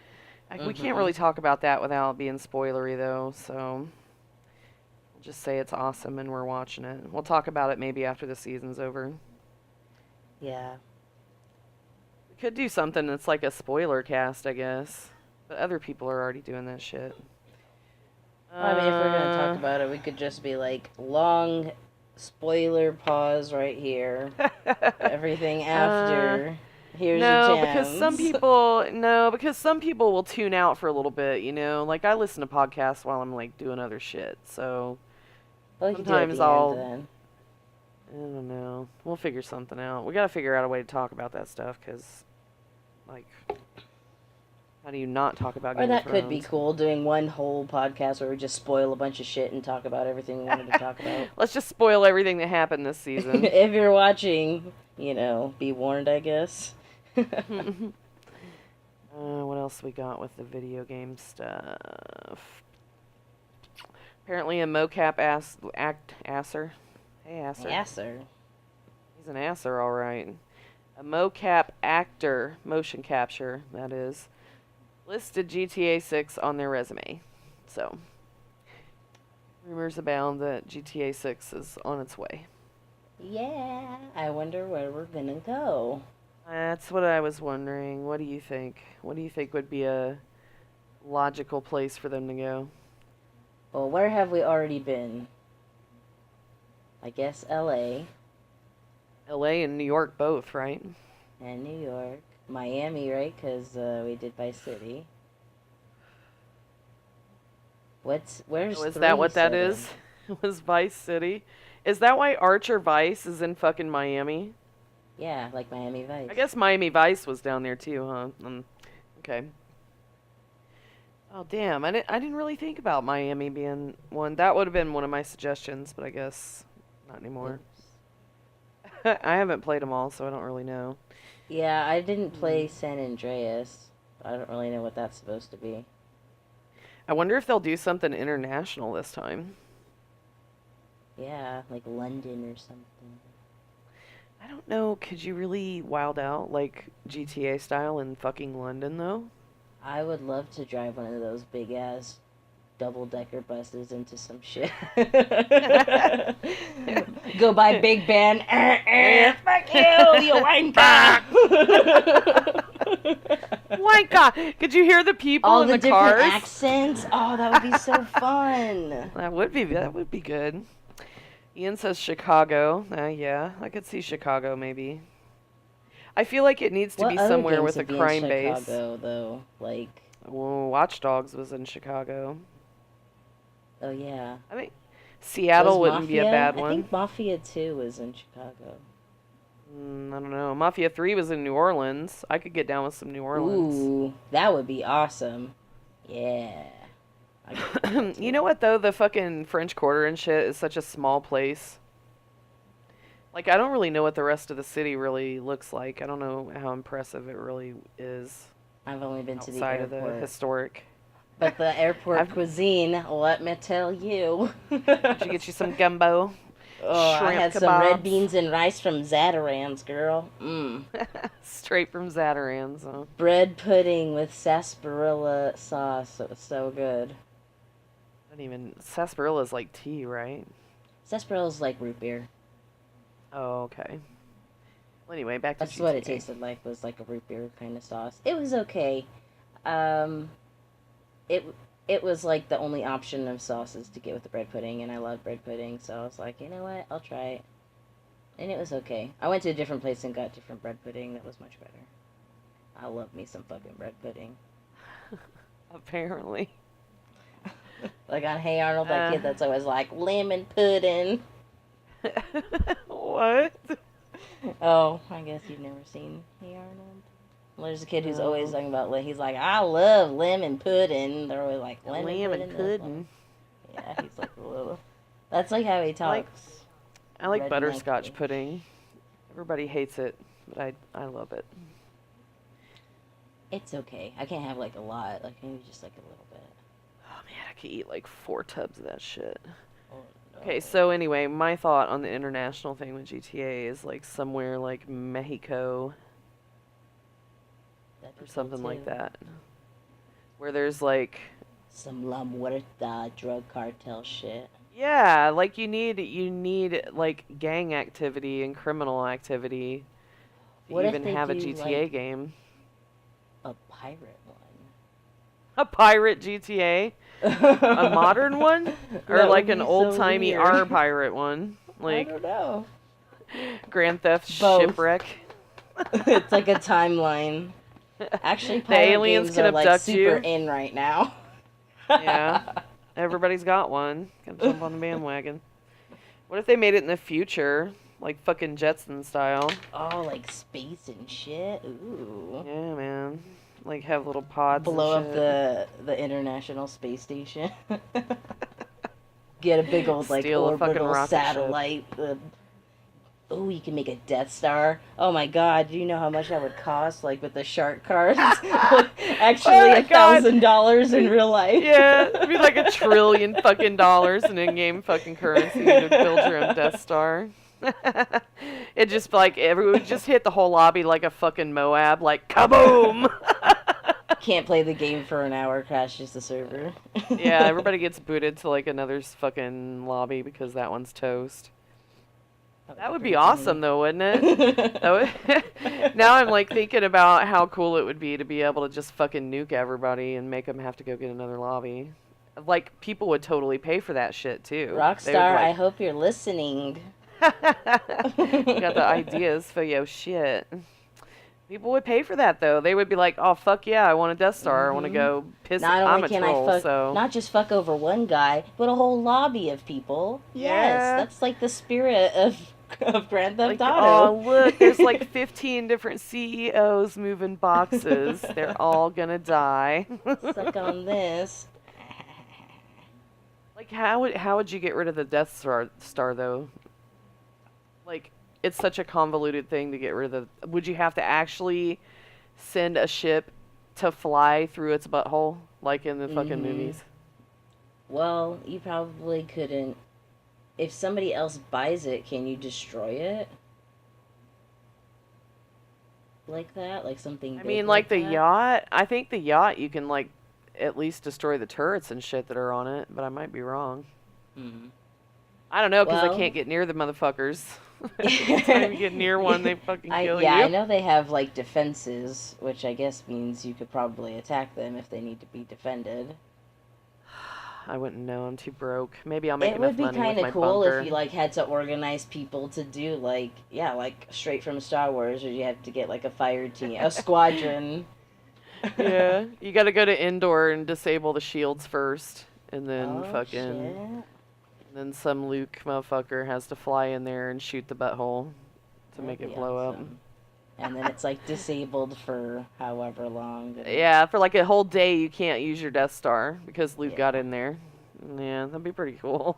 we can't really talk about that without being spoilery, though, so we'll just say it's awesome and we're watching it. We'll talk about it maybe after the season's over. Yeah. We could do something that's like a spoiler cast, I guess. But other people are already doing that shit. I mean, if we're gonna talk about it, we could just be like, long spoiler pause right here. Everything after. Here's No, your because some people will tune out for a little bit, you know. Like I listen to podcasts while I'm like doing other shit. So well, you can do it at sometimes the end then. I don't know. We'll figure something out. We got to figure out a way to talk about that stuff cuz like how do you not talk about Or Game of that could be Thrones? cool, doing one whole podcast where we just spoil a bunch of shit and talk about everything we wanted to talk about. Let's just spoil everything that happened this season. If you're watching, be warned, I guess. What else we got with the video game stuff? Apparently a mocap asser. Hey, asser. Asser. He's an asser, all right. A mocap actor, motion capture, that is, listed GTA 6 on their resume. So, rumors abound that GTA 6 is on its way. Yeah, I wonder where we're gonna go. That's what I was wondering. What do you think? What do you think would be a logical place for them to go? Well, where have we already been? I guess LA LA and New York both, right? and New York. Miami, right? Because we did Vice City. Where's Oh, is 3 that what that set in? is? Was Vice City? Is that why Archer Vice is in fucking Miami? Yeah, like Miami Vice. I guess Miami Vice was down there too, huh? Okay. Oh damn, I didn't really think about Miami being one. That would have been one of my suggestions, but I guess not anymore. Oops. I haven't played them all, so I don't really know. Yeah, I didn't play San Andreas. I don't really know what that's supposed to be. I wonder if they'll do something international this time. Yeah, like London or something. I don't know. Could you really wild out like GTA style in fucking London though? I would love to drive one of those big ass double-decker buses into some shit. Go by Big Ben. Fuck you, you wanker! Wanka! Could you hear the people All in the the different cars? accents. Oh, that would be so fun. That would be good. Ian says Chicago. Yeah, I could see Chicago maybe. I feel like it needs to What be other somewhere games with a would be in crime base. Chicago, though? Like, Well, Watch Dogs was in Chicago. oh yeah. I think Seattle Was wouldn't be a bad I one. think Mafia 2 was in Chicago. I don't know. Mafia 3 was in New Orleans. I could get down with some New Orleans. Ooh, that would be awesome. Yeah. You know what though? The fucking French Quarter and shit is such a small place. Like I don't really know what the rest of the city really looks like. I don't know how impressive it really is I've only been to the outside of airport. the historic. But the airport cuisine, let me tell you. Did you get you some gumbo? Oh, I Shrimp had some red kebabs. beans and rice from Zatarans, girl. Straight from Zatarans. Huh? Bread pudding with sarsaparilla sauce. It was so good. I don't even. Sarsaparilla is like tea, right? Sarsaparilla is like root beer. Oh, okay. Well, anyway, back to That's what it GTA. tasted like, was like a root beer kind of sauce. It was okay. It was like the only option of sauces to get with the bread pudding, and I love bread pudding, so I was like, you know what, I'll try it. And it was okay. I went to a different place and got different bread pudding that was much better. I love me some fucking bread pudding. Apparently. Like on Hey Arnold, that kid that's always like, lemon pudding. What? Oh, I guess you've never seen Hey Arnold. Well, there's a kid who's always talking about, he's like, I love lemon pudding. They're always like, lemon pudding. Yeah, he's like a little. That's like how he talks. I like Red butterscotch monkey. pudding. Everybody hates it, but I love it. It's okay. I can't have like a lot. Like maybe just like a little bit. Oh man, I could eat like 4 tubs of that shit. Oh, no. Okay, so anyway, my thought on the international thing with GTA is like somewhere like Mexico That'd be or cool, something like too. that. Where there's like Some La Muerta drug cartel shit. yeah, like you need like gang activity and criminal activity to What if even they have a do, GTA like, game. a pirate one? A pirate GTA? A modern one? Or That like would an be so old-timey weird. R pirate one? I Like don't know. Grand Theft Both. Shipwreck? It's like a timeline. Actually, The pirate aliens games can are like abduct super you. in right now. Yeah. Everybody's got one. Gotta jump on the bandwagon. What if they made it in the future? Like fucking Jetson style. Oh, like space and shit. Ooh. Yeah, man. Like have little pods Blow and up shit. the International Space Station. Get a big old like Steal a fucking orbital rocket ship. satellite. Oh, you can make a Death Star. Oh my God, do you know how much that would cost? Like with the shark cards, actually Oh my God. $1,000 in real life. Yeah, it'd be like $1 trillion fucking dollars in in-game fucking currency to build your own Death Star. It just like everyone would just hit the whole lobby like a fucking Moab, like kaboom. Can't play the game for an hour, crashes the server. Yeah, everybody gets booted to like another fucking lobby because that one's toast. That would be awesome though, wouldn't it? Now I'm like thinking about how cool it would be to be able to just fucking nuke everybody and make them have to go get another lobby. Like people would totally pay for that shit too. They would, Rockstar, I like, hope you're listening. You got the ideas for your shit. People would pay for that though. They would be like, "Oh fuck yeah, I want a Death Star. I want to go piss." Not I'm only a can troll, I fuck, so not just fuck over one guy, but a whole lobby of people. Yes, Yeah. that's like the spirit of Grand Theft like, Auto. oh look, there's like 15 different CEOs moving boxes. They're all gonna die. Suck on this. Like how would you get rid of the Death Star though? Like it's such a convoluted thing to get rid of. Would you have to actually send a ship to fly through its butthole like in the fucking movies? Well, you probably couldn't. If somebody else buys it, can you destroy it? like that, like something I big mean, like like the that. yacht. I think the yacht you can like at least destroy the turrets and shit that are on it, but I might be wrong. Hmm. I don't know because I Well, can't get near the motherfuckers. Every time you get near one, they fucking kill I you. know they have like defenses, which I guess means you could probably attack them if they need to be defended. I wouldn't know. I'm too broke. Maybe I'll make It would enough be money kind with of my cool if bunker. you like had to organize people to do like like straight from Star Wars, or you have to get like a fire team, a squadron. Yeah, you got to go to indoor and disable the shields first, and then Oh fucking, shit. and then some Luke motherfucker has to fly in there and shoot the butthole to That'd make it be blow up. awesome. And then it's like disabled for however long. And Yeah, for like a whole day you can't use your Death Star because Luke got yeah, in there. Yeah, that'd be pretty cool.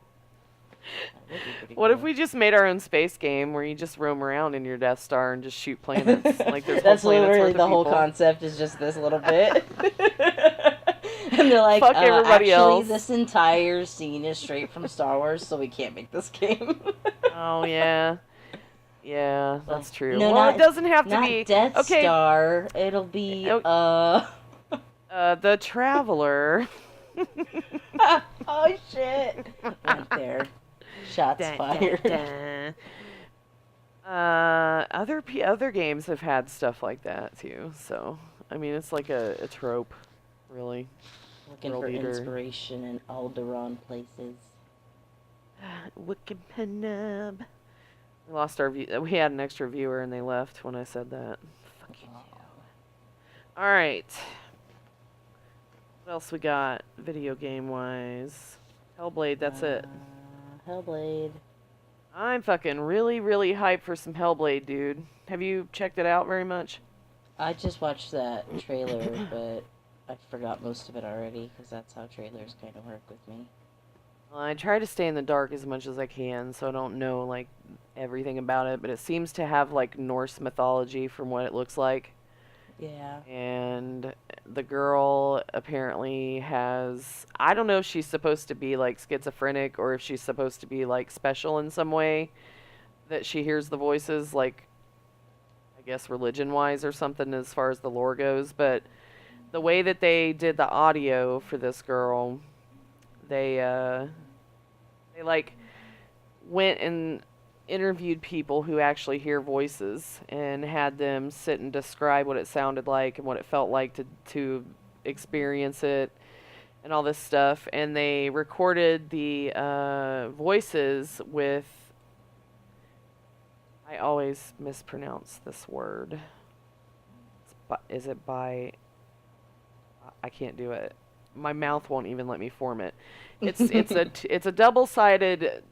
that would be pretty What if cool. we just made our own space game where you just roam around in your Death Star and just shoot planets? Like there's whole That's planets literally worth of the whole people. concept is just this little bit. And they're like, Fuck everybody actually, else. this entire scene is straight from Star Wars, so we can't make this game. Oh yeah. Yeah, Well, that's true. no, Well, it doesn't have to not be. Death Okay, Star. It'll be oh, the Traveler. oh shit! Went there. Shots Dun, dun, fired. dun. Other games have had stuff like that too. So, I mean, it's like a trope, really. Looking World for Eater. inspiration in Alderaan places. Wikipenub. We lost our view. We had an extra viewer and they left when I said that. Fucking Oh. All right. What else we got video game wise? Hellblade, that's it. Hellblade. I'm fucking really, really hyped for some Hellblade, dude. Have you checked it out very much? I just watched that trailer, but I forgot most of it already because that's how trailers kind of work with me. Well, I try to stay in the dark as much as I can, so I don't know like everything about it, but it seems to have like Norse mythology from what it looks like. Yeah. And the girl apparently has, I don't know if she's supposed to be like schizophrenic or if she's supposed to be like special in some way, that she hears the voices, like I guess religion wise or something as far as the lore goes. But the way that they did the audio for this girl, they like went and interviewed people who actually hear voices and had them sit and describe what it sounded like and what it felt like to experience it and all this stuff. And they recorded the voices with, I always mispronounce this word. Is it by, I can't do it. My mouth won't even let me form it. It's a double-sided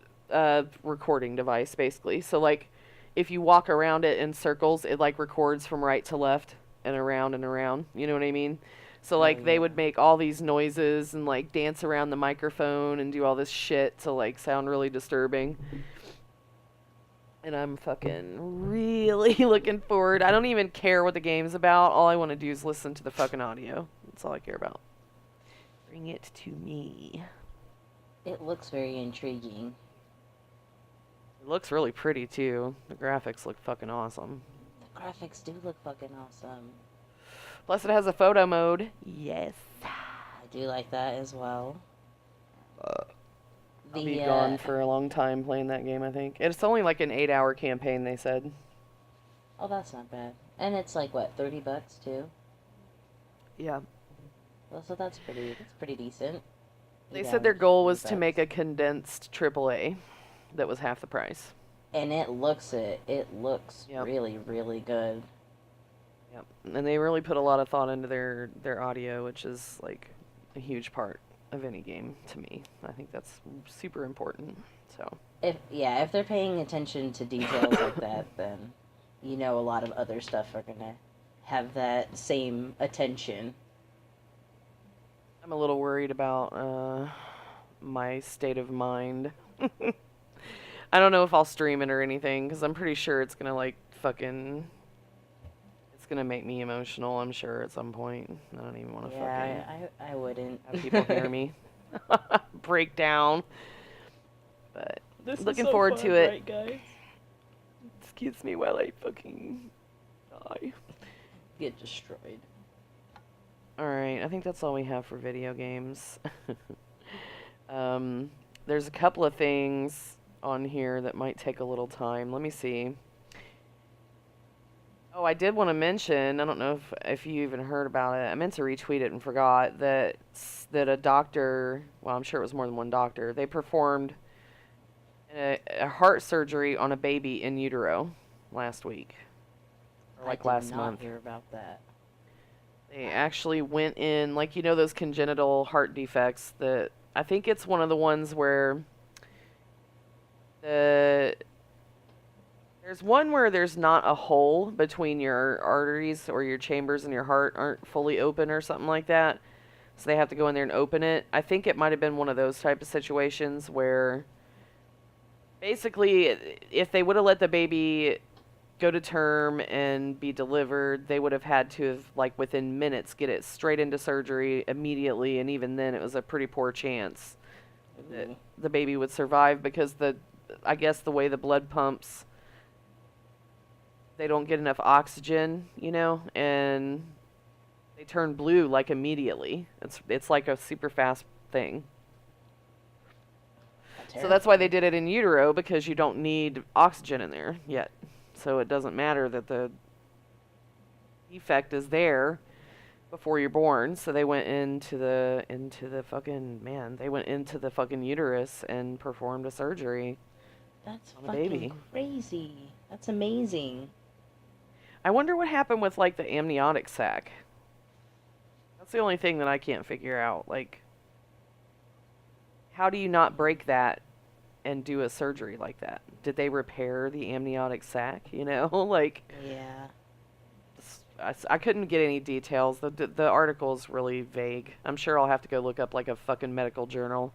recording device basically. So like if you walk around it in circles, it like records from right to left and around and around. You know what I mean? So Oh like they yeah. would make all these noises and like dance around the microphone and do all this shit to like sound really disturbing. And I'm fucking really looking forward. I don't even care what the game's about. All I want to do is listen to the fucking audio. That's all I care about. Bring it to me. It looks very intriguing. It looks really pretty too. The graphics look fucking awesome. The graphics do look fucking awesome. Plus it has a photo mode. Yes. I do like that as well. I'll be gone for a long time playing that game, I think. It's only like an 8-hour campaign, they said. Oh, that's not bad. And it's like what, $30 too? Yeah. Well, so that's pretty decent. They 8 said their hours, goal 30 was to make a bucks. condensed AAA that was half the price. And it looks Yep. really, really good. Yep. And they really put a lot of thought into their audio, which is like a huge part of any game to me. I think that's super important. So If they're paying attention to details like that, then you know a lot of other stuff are gonna have that same attention. I'm a little worried about my state of mind. I don't know if I'll stream it or anything, because I'm pretty sure it's gonna like fucking, it's gonna make me emotional, I'm sure, at some point. I don't even want to fucking I wouldn't. have people hear me break down. But This looking forward to it. Right, guys? Excuse me while I fucking die. get destroyed. Alright, I think that's all we have for video games. There's a couple of things on here that might take a little time. Let me see. Oh, I did want to mention, I don't know if you even heard about it. I meant to retweet it and forgot that a doctor, well, I'm sure it was more than one doctor, they performed a heart surgery on a baby in utero last week. Or like last month. I did not hear about that. They actually went in, like, you know, those congenital heart defects that I think it's one of the ones where there's one where there's not a hole between your arteries or your chambers in your heart aren't fully open or something like that. So they have to go in there and open it. I think it might have been one of those type of situations where basically if they would have let the baby go to term and be delivered, they would have had to have, like, within minutes, get it straight into surgery immediately, and even then it was a pretty poor chance that the baby would survive because I guess the way the blood pumps, they don't get enough oxygen, you know, and they turn blue like immediately. It's like a super fast thing. So that's why they did it in utero, because you don't need oxygen in there yet. So it doesn't matter that the defect is there before you're born. So they went into the fucking uterus and performed a surgery. That's on a fucking baby. crazy. That's amazing. I wonder what happened with, like, the amniotic sac. That's the only thing that I can't figure out. Like, how do you not break that and do a surgery like that? Did they repair the amniotic sac? You know, like. Yeah. I couldn't get any details. The article's really vague. I'm sure I'll have to go look up, like, a fucking medical journal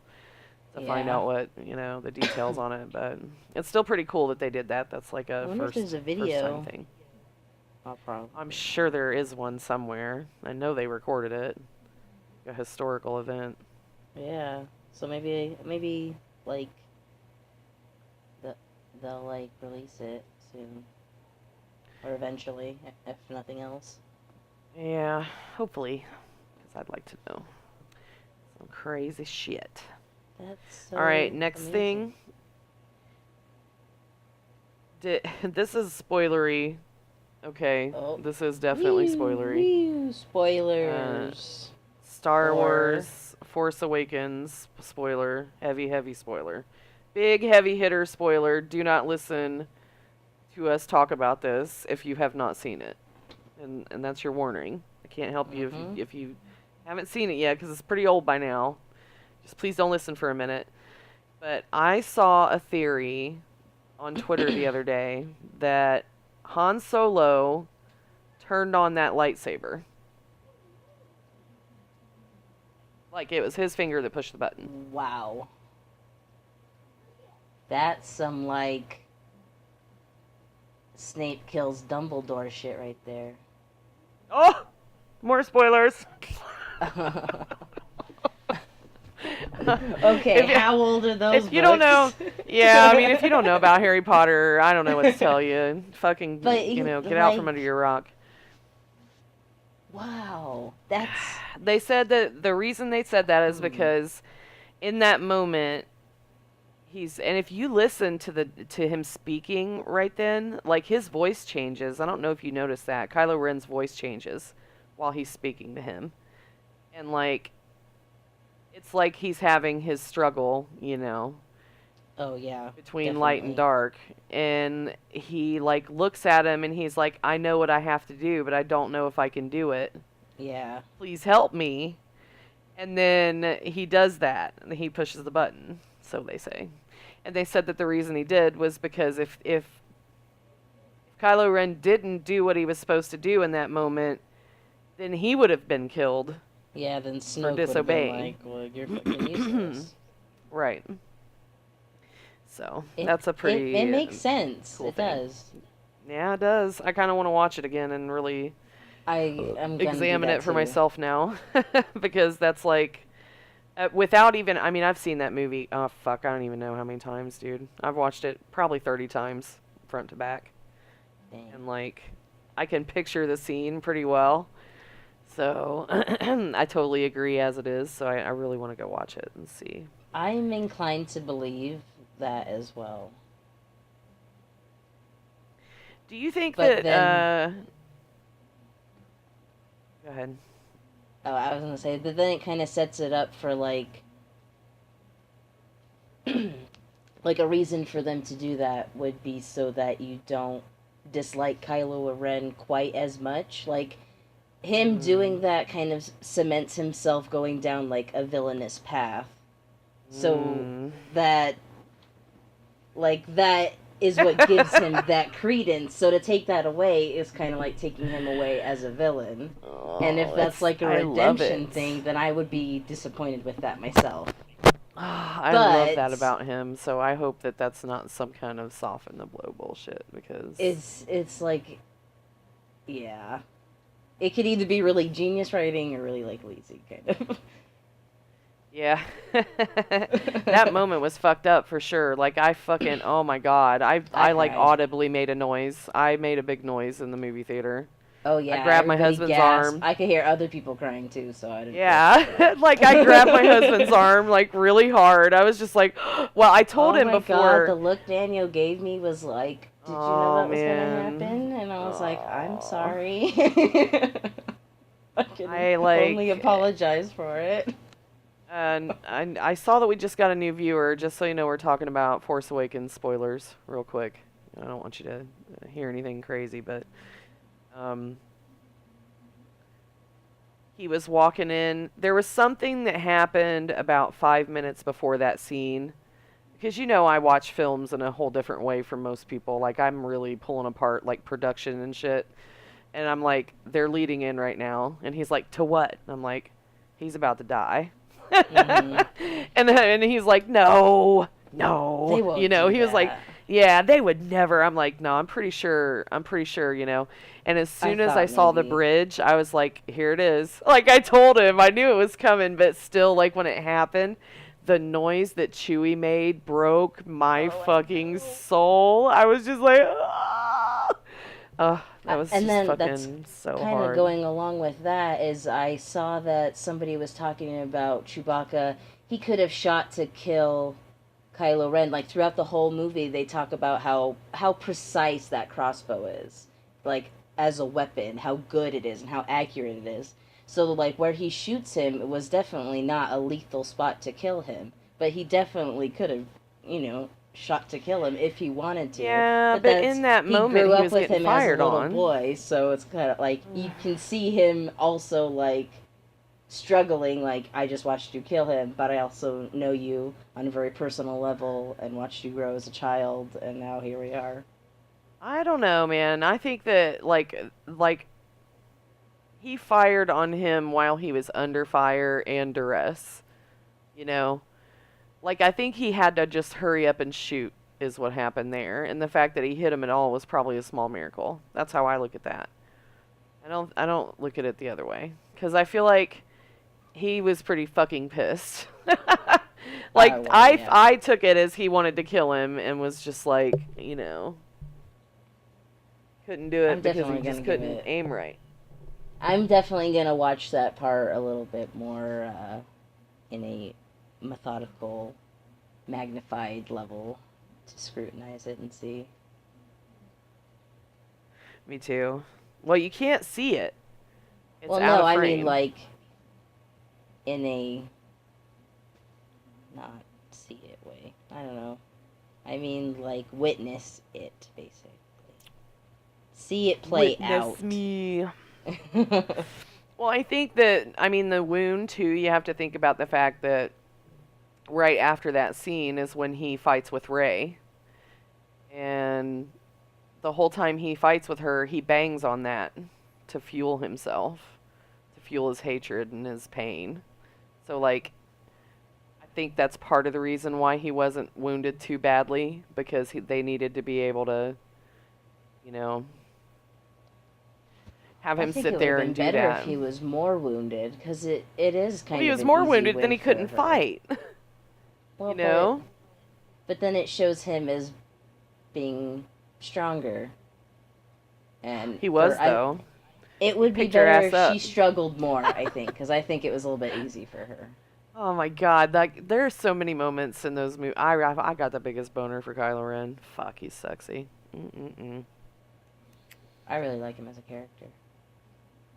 to find out what, you know, the details on it. But it's still pretty cool that they did that. That's like a first time thing. I'm sure there is one somewhere. I know they recorded it. A historical event. Yeah. So maybe like they'll like release it soon, or eventually, if nothing else. Yeah, hopefully, because I'd like to know some crazy shit. That's so all right. Next amazing. thing. This is spoilery. Okay, this is definitely spoilery. Spoilers. Star Wars Force Awakens spoiler. Heavy spoiler. Big heavy hitter spoiler. Do not listen to us talk about this if you have not seen it. And that's your warning. I can't help you if you haven't seen it yet, because it's pretty old by now. Just please don't listen for a minute. But I saw a theory on Twitter the other day that Han Solo turned on that lightsaber. Like it was his finger that pushed the button. Wow. That's some, like, Snape kills Dumbledore shit right there. Oh! More spoilers. Okay, how old are those If you don't know, yeah, I mean, if you don't know about Harry Potter, I don't know what to tell you. Fucking, get out from under your rock. Wow, that's... They said that the reason they said that is because in that moment, and if you listen to him speaking right then, like, his voice changes. I don't know if you noticed that. Kylo Ren's voice changes while he's speaking to him. And, like, it's like he's having his struggle, you know. Oh, yeah. Between light and dark. And he, like, looks at him and he's like, I know what I have to do, but I don't know if I can do it. Yeah. Please help me. And then he does that. And he pushes the button, so they say. And they said that the reason he did was because if Kylo Ren didn't do what he was supposed to do in that moment, then he would have been killed. Yeah, then Snoke would have been like, well, you're fucking useless. Right. So, that's a pretty... It makes sense. Cool it thing. Does. Yeah, it does. I kind of want to watch it again and really examine it for myself now. Because that's like... without even... I mean, I've seen that movie... Oh, fuck, I don't even know how many times, dude. I've watched it probably 30 times, front to back. Dang. And, like... I can picture the scene pretty well. So I totally agree as it is. So I really want to go watch it and see. I'm inclined to believe that as well. Do you think But that? then, Go ahead. oh, I was gonna say that then it kind of sets it up for like a reason for them to do that would be so that you don't dislike Kylo Ren quite as much. Like him doing Mm, that kind of cements himself going down like a villainous path. So mm. that that is what gives him that credence. So to take that away is kind of like taking him away as a villain. And if Oh, that's like a I love redemption it. thing, then I would be disappointed with that myself. I love that But about him. So I hope that that's not some kind of soften the blow bullshit because it's like, yeah, it could either be really genius writing or really like lazy kind of. yeah, that moment was fucked up for sure. Like I fucking oh my god, I I like cried. audibly made a noise. I made a big noise in the movie theater. Oh I yeah, grabbed my everybody husband's gasped. arm. I could hear other people crying too, so I didn't feel so Yeah, like I grabbed my husband's bad. arm like really hard. I was just like, well, I told Oh him my god, the before. look Daniel gave me was like, did you know Oh that was gonna man. happen? And I was like, I'm Oh. sorry. I can I only like apologize for it. and I saw that we just got a new viewer. Just so you know, we're talking about Force Awakens spoilers real quick. I don't want you to hear anything crazy, but um, he was walking in. There was something that happened about 5 minutes before that scene. Because you know I watch films in a whole different way from most people. Like I'm really pulling apart like production and shit. And I'm like, they're leading in right now. And he's like, to what? And I'm like, he's about to die. Hmm. And he's like, no, They no. You won't know, do he was like, that. yeah, they would never. I'm like, no, I'm pretty sure, you know. And as I soon as I thought saw the maybe. bridge, I was like, here it is. Like I told him, I knew it was coming, but still, like when it happened, the noise that Chewie made broke my Oh, I fucking know. soul. I was just like, ah. That was And just then that's fucking so kind of hard. going along with that is I saw that somebody was talking about Chewbacca. He could have shot to kill Kylo Ren. Like throughout the whole movie, they talk about how precise that crossbow is, like as a weapon, how good it is, and how accurate it is. So like where he shoots him, it was definitely not a lethal spot to kill him, but he definitely could have, shot to kill him if he wanted to. Yeah, But but that's in that he moment, grew he up was with getting him as a fired little on. boy, so it's kind of like you can see him also like struggling like I just watched you kill him, but I also know you on a very personal level and watched you grow as a child, and now here we are. I don't know, man. I think that like he fired on him while he was under fire and duress. You know, like I think he had to just hurry up and shoot is what happened there, and the fact that he hit him at all was probably a small miracle. That's how I look at that. I don't look at it the other way because I feel like he was pretty fucking pissed. Like Well, yeah. I took it as he wanted to kill him and was just like, you know, couldn't do I'm it because he definitely gonna just give couldn't it. aim right. I'm definitely gonna watch that part a little bit more in a methodical, magnified level to scrutinize it and see. Me too. Well, you can't see it. It's Well, out no, of I mean frame. like in a not see it way. I don't know. I mean like witness it basically. See it play Witness out. me. Well, I think that I mean the wound too, you have to think about the fact that right after that scene is when he fights with Rey and the whole time he fights with her, he bangs on that to fuel himself, to fuel his hatred and his pain. So like I think that's part of the reason why he wasn't wounded too badly because they needed to be able to, you know, have I him think it sit would have there been and do better if that. he was more wounded, because it is Well, kind he of was an more easy wounded, then win he for couldn't her. fight. Well, You know? but then it shows him as being stronger. And He was, for I, though. it He would be picked your better ass if she up. struggled more, I think, because I think it was a little bit easy for her. Oh my god, like there are so many moments in those movies. I got the biggest boner for Kylo Ren. Fuck, he's sexy. Mm-mm-mm. I really like him as a character.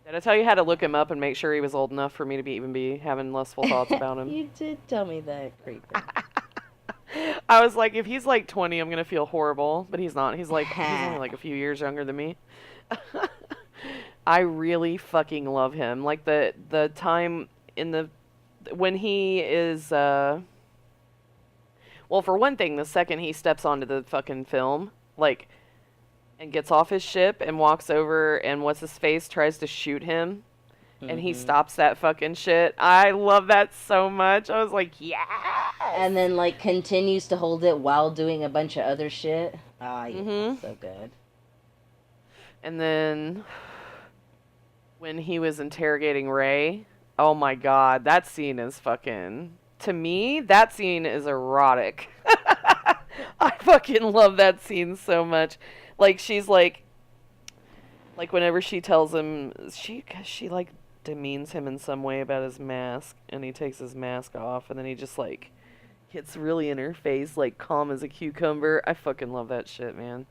Did I tell you how to look him up and make sure he was old enough for me to be having lustful thoughts about him? You did tell me that, creeper. I was like, if he's like 20, I'm gonna feel horrible, but he's not. He's only like a few years younger than me. I really fucking love him. Like the time in the when he is well, for one thing, the second he steps onto the fucking film, like, and gets off his ship and walks over and what's his face tries to shoot him and he Mm-hmm. stops that fucking shit. I love that so much. I was like, yes. And then like continues to hold it while doing a bunch of other shit. Ah, yeah, Mhm. so good. And then when he was interrogating Rey, oh my god, that scene is fucking, to me, that scene is erotic. I fucking love that scene so much. Like she's like whenever she tells him she like demeans him in some way about his mask and he takes his mask off and then he just like gets really in her face like calm as a cucumber. I fucking love that shit, man.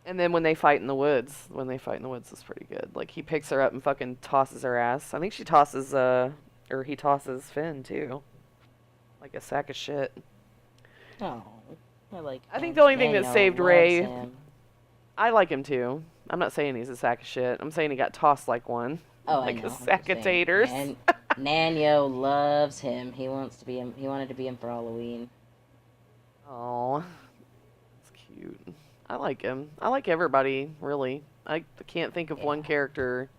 And then when they fight in the woods, is pretty good. Like he picks her up and fucking tosses her ass. I think she tosses or he tosses Finn too. Like a sack of shit. Oh, I like I think him. the only thing that Daniel saved loves Rey, him. I like him too. I'm not saying he's a sack of shit. I'm saying he got tossed like one. Oh, I Like a know. I'm sack just of saying. taters. Nanyo loves him. He wants to be him. He wanted to be him for Halloween. Oh, that's cute. I like him. I like everybody, really. I can't think of one Yeah. character.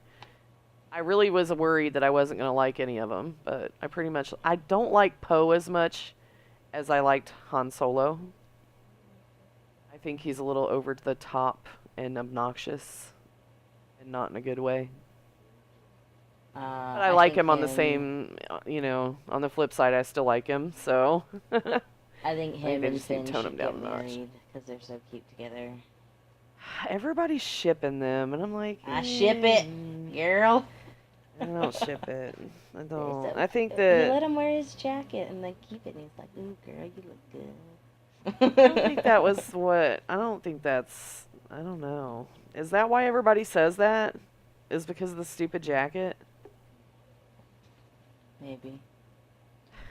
I really was worried that I wasn't going to like any of them, but I don't like Poe as much as I liked Han Solo. I think he's a little over the top and obnoxious and not in a good way. But I I like think him on the him. same, on the flip side, I still like him, so. I I think think him they and just need to Finn tone him should down get a notch. married because they're so cute together. Everybody's shipping them, and I'm like, I ship it, girl. I don't ship it. I They're don't. so I think cute. He that let him wear his jacket and then keep it, and he's like, "Ooh, girl, you look I don't think that good." was what. I don't think that's. I don't know. Is that why everybody says that? Is because of the stupid jacket? Maybe.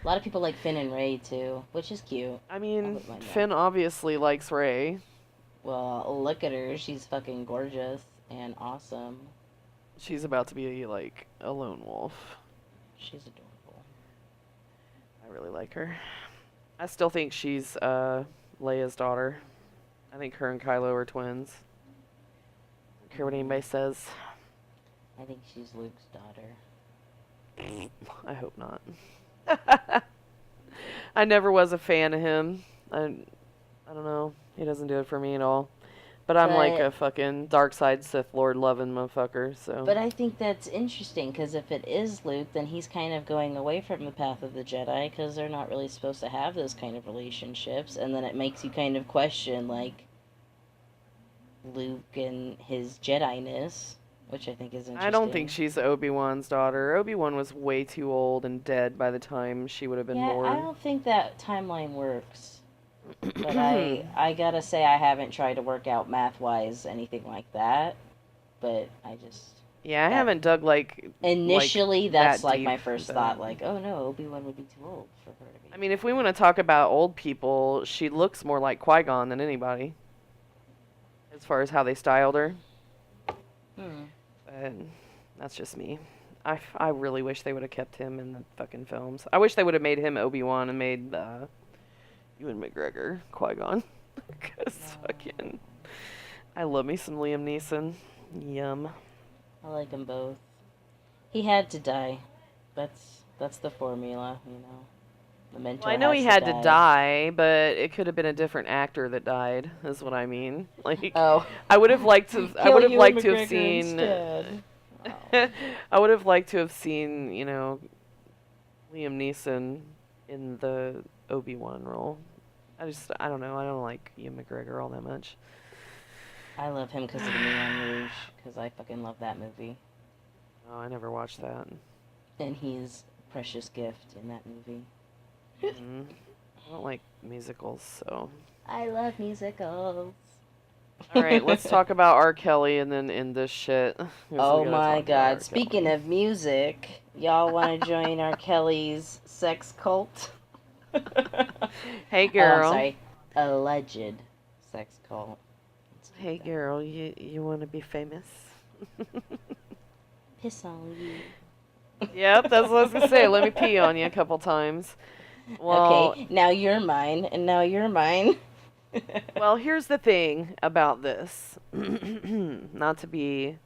A lot of people like Finn and Ray too, which is cute. I I mean, wouldn't mind that. Finn obviously likes Rey. Well, look at her. She's fucking gorgeous and awesome. She's about to be like a lone wolf. She's adorable. I really like her. I still think she's Leia's daughter. I think her and Kylo are twins. Don't care what anybody says. I think she's Luke's daughter. I hope not. I never was a fan of him. I don't know. He doesn't do it for me at all. But I'm like But a fucking dark side Sith Lord loving motherfucker, so. but I think that's interesting because if it is Luke, then he's kind of going away from the path of the Jedi because they're not really supposed to have those kind of relationships, and then it makes you kind of question like Luke and his Jedi-ness, which I think is interesting. I don't think she's Obi Wan's daughter. Obi Wan was way too old and dead by the time she would have been Yeah, I born. don't think that timeline works. But I gotta say I haven't tried to work out math wise anything like that. But I just Yeah, I that haven't dug like initially that's that like deep my first into thought, that. like, oh no, Obi-Wan would be too old for her to be. I mean, if we want to talk about old people, she looks more like Qui-Gon than anybody, as far as how they styled her. Hmm. But that's just me. I really wish they would have kept him in the fucking films. I wish they would have made him Obi-Wan and made Ewan McGregor Qui-Gon. Because fucking, I love me some Liam Neeson. Yum. I like them both. He had to die. That's the formula, you know. The mentor Well, I know has he to had to die. die, but it could have been a different actor that died. Is what I mean. Like, Oh. I would have liked to. I Kill would have Ewan liked to have McGregor seen. instead. Oh. I would have liked to have seen, Liam Neeson in the Obi-Wan role. I don't know. I don't like Ewan McGregor all that much. I love him because of the Moulin Rouge, because I fucking love that movie. Oh, I never watched that. And he's a precious gift in that movie. Mm. I don't like musicals, so. I love musicals. All right, let's talk about R. Kelly and then end this shit. 'Cause we Oh gotta my talk about R. god. Speaking Kelly. of music, y'all want to join R. Kelly's sex cult? Hey, Oh, I'm girl. sorry. Alleged sex cult. Hey, girl. You want to be famous? Piss on you. Yep, that's what I was gonna say. Let me pee on you a couple times. Well, Okay, now you're mine, and now you're mine. well, here's the thing about this. Not to be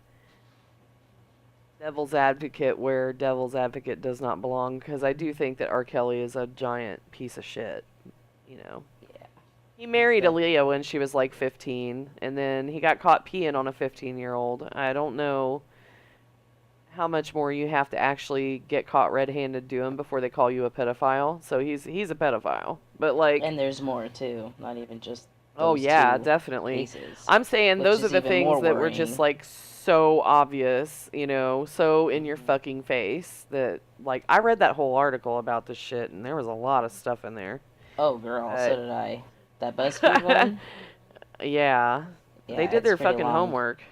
devil's advocate where devil's advocate does not belong, because I do think that R. Kelly is a giant piece of shit. You know, Yeah. he married So, Aaliyah when she was like 15, and then he got caught peeing on a 15-year-old. I don't know how much more you have to actually get caught red-handed doing before they call you a pedophile. So he's a pedophile. But like, and there's more too, not even just oh those yeah, two definitely. cases, I'm saying which those are is the even things more that were just worrying. like so obvious, you know, so in your Hmm. fucking face that like I read that whole article about this shit and there was a lot of stuff in there. Oh, girl, so But did I. That BuzzFeed one? yeah, they Yeah, did it's their pretty fucking long. homework.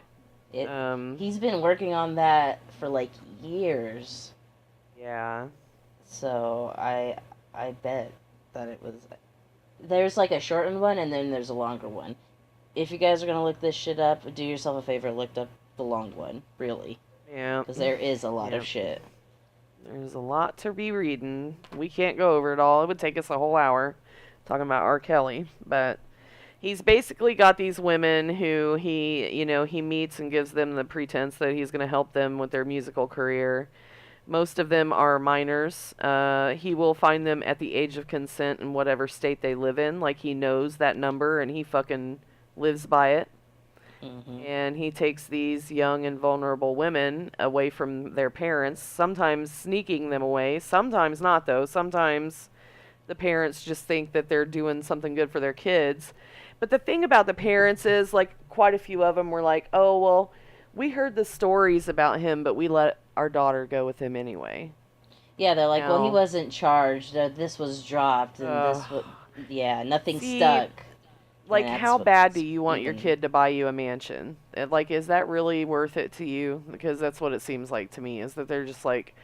It. Um, He's been working on that for like years. yeah. So I bet that it was. There's like a shortened one, and then there's a longer one. If you guys are gonna look this shit up, do yourself a favor, look up the long one, really, Yeah. because there is a lot Yeah. of shit. There's a lot to be reading. We can't go over it all. It would take us a whole hour talking about R. Kelly, but he's basically got these women who he meets and gives them the pretense that he's going to help them with their musical career. Most of them are minors. He will find them at the age of consent in whatever state they live in. Like he knows that number and he fucking lives by it. Hmm. And he takes these young and vulnerable women away from their parents, sometimes sneaking them away, sometimes not, though. Sometimes the parents just think that they're doing something good for their kids. But the thing about the parents is, like, quite a few of them were like, oh, well, we heard the stories about him, but we let our daughter go with him anyway. Yeah, they're like, well, he Now, wasn't charged. This was dropped, and uh, this was, yeah, nothing see, stuck, and like, that's how bad do what's you want your even. kid to buy you a mansion? Like, is that really worth it to you? Because that's what it seems like to me, is that they're just like,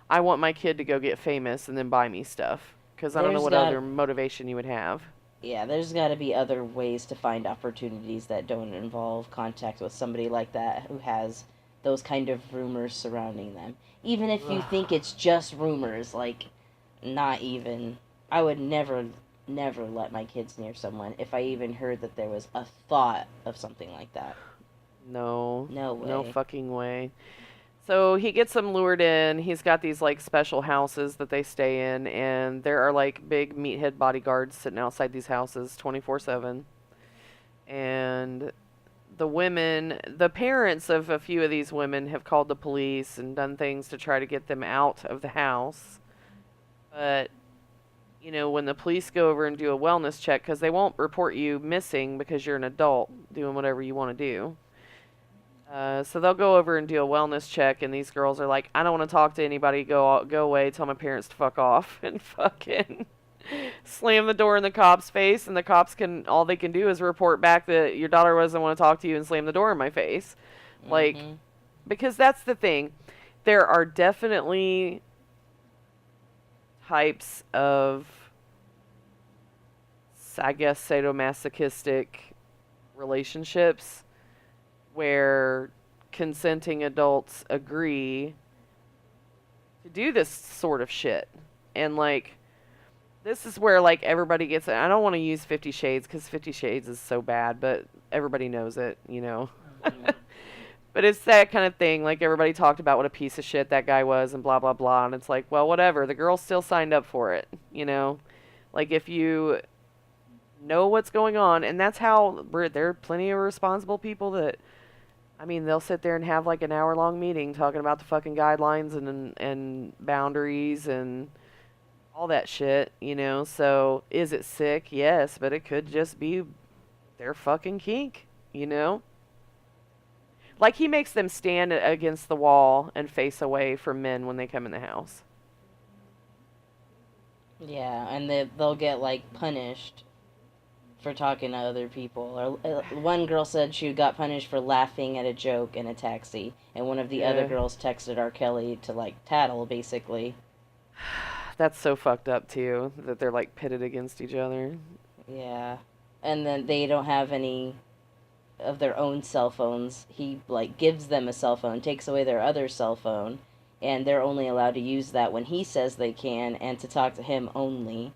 I want my kid to go get famous and then buy me stuff. Because I don't know There's what got, other motivation you would have. yeah, there's got to be other ways to find opportunities that don't involve contact with somebody like that who has those kind of rumors surrounding them. Even if you think it's just rumors, like, not even. I would never let my kids near someone if I even heard that there was a thought of something like that. No, No no way. fucking way. So he gets them lured in. He's got these like special houses that they stay in, and there are like big meathead bodyguards sitting outside these houses 24/7. And the parents of a few of these women have called the police and done things to try to get them out of the house. But, when the police go over and do a wellness check, because they won't report you missing because you're an adult doing whatever you want to do. So they'll go over and do a wellness check, and these girls are like, "I don't want to talk to anybody. Go away. Tell my parents to fuck off," and fucking slam the door in the cop's face. And the cops all they can do is report back that your daughter doesn't want to talk to you and slam the door in my face, like, Mm-hmm. because that's the thing. There are definitely types of, I guess, sadomasochistic relationships where consenting adults agree to do this sort of shit. And like this is where like everybody gets it. I don't want to use 50 Shades cuz 50 Shades is so bad, but everybody knows it. Mm-hmm. But it's that kind of thing, like everybody talked about what a piece of shit that guy was and blah blah blah, and it's like, well, whatever. The girl still signed up for it. Like if you know what's going on, and that's how there are plenty of responsible people that I mean, they'll sit there and have like an hour-long meeting talking about the fucking guidelines and boundaries and all that shit. So, is it sick? Yes, but it could just be their fucking kink. Like, he makes them stand against the wall and face away from men when they come in the house. Yeah, and they'll get like punished for talking to other people. Or one girl said she got punished for laughing at a joke in a taxi, and one of the other Yeah. girls texted R. Kelly to like tattle, basically. That's so fucked up, too, that they're, like, pitted against each other. Yeah, and then they don't have any of their own cell phones. He like gives them a cell phone, takes away their other cell phone, and they're only allowed to use that when he says they can and to talk to him only,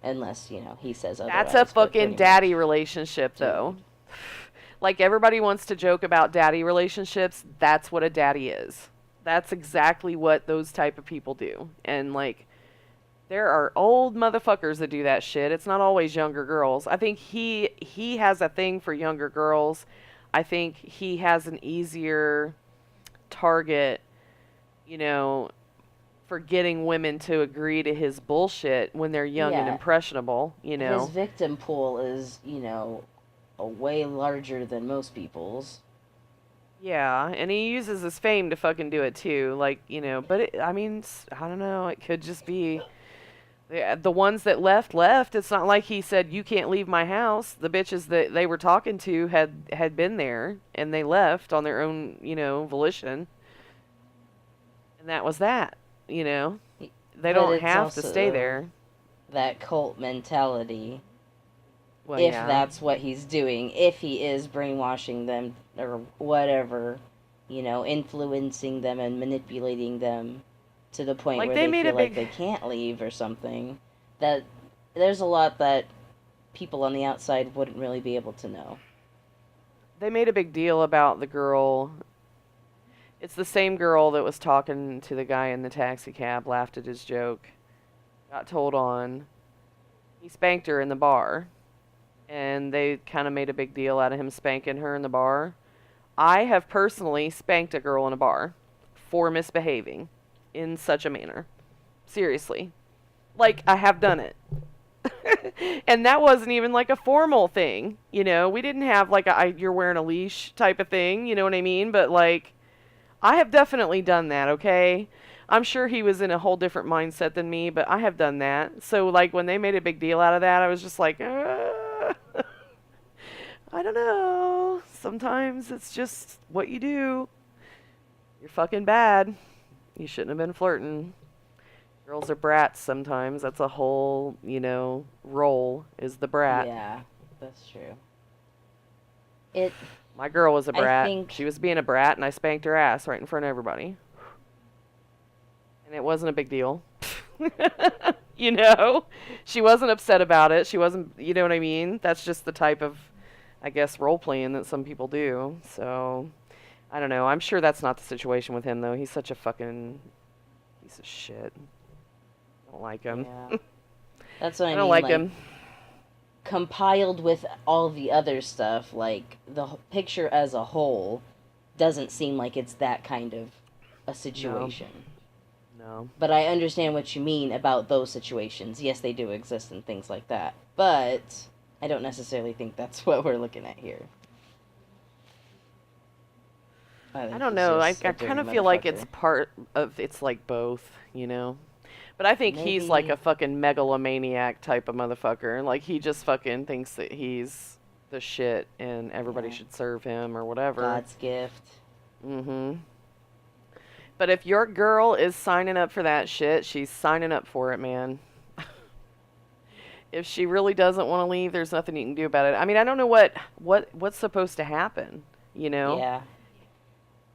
unless, he says That's otherwise. a But fucking pretty daddy much, relationship, though. dude. Like, everybody wants to joke about daddy relationships. That's what a daddy is. That's exactly what those type of people do. And, like, there are old motherfuckers that do that shit. It's not always younger girls. I think he has a thing for younger girls. I think he has an easier target, you know, for getting women to agree to his bullshit when they're young and Yeah, impressionable, his victim pool is, a way larger than most people's. Yeah, and he uses his fame to fucking do it too. Like, but I mean, I don't know. It could just be the ones that left. It's not like he said, you can't leave my house. The bitches that they were talking to had been there and they left on their own, volition. And that was that, you know. They But don't it's have to stay also there. that cult mentality. Well, If yeah. that's what he's doing, if he is brainwashing them or whatever, influencing them and manipulating them to the point Like where they they made a feel like big they can't leave or something, that there's a lot that people on the outside wouldn't really be able to know. they made a big deal about the girl. It's the same girl that was talking to the guy in the taxi cab, laughed at his joke, got told on. He spanked her in the bar, and they kind of made a big deal out of him spanking her in the bar. I have personally spanked a girl in a bar for misbehaving in such a manner. Seriously. Like, I have done it. And that wasn't even like a formal thing, We didn't have like you're wearing a leash type of thing, you know what I mean? But like, I have definitely done that, okay? I'm sure he was in a whole different mindset than me, but I have done that. So, like, when they made a big deal out of that, I was just like, I don't know. Sometimes it's just what you do. You're fucking bad. You shouldn't have been flirting. Girls are brats sometimes. That's a whole, role is the brat. Yeah, that's true. It, My girl was a I brat. think, She was being a brat, and I spanked her ass right in front of everybody. And it wasn't a big deal. you know? She wasn't upset about it. She wasn't, you know what I mean? That's just the type of, I guess, role playing that some people do. So, I don't know. I'm sure that's not the situation with him, though. He's such a fucking piece of shit. I don't like him. yeah, that's what I I don't mean. like Like, him. compiled with all the other stuff, like the picture as a whole doesn't seem like it's that kind of a situation. No. But I understand what you mean about those situations. Yes, they do exist and things like that. But I don't necessarily think that's what we're looking at here. I I think don't he's know. I just a dirty kind of feel like it's motherfucker. part of, it's like both, But I think he's like a Maybe fucking megalomaniac type of motherfucker. Like, he just fucking thinks that he's the shit and everybody yeah, should serve him or whatever. God's gift. Mm-hmm. But if your girl is signing up for that shit, she's signing up for it, man. If she really doesn't want to leave, there's nothing you can do about it. I mean, I don't know what's supposed to happen, Yeah.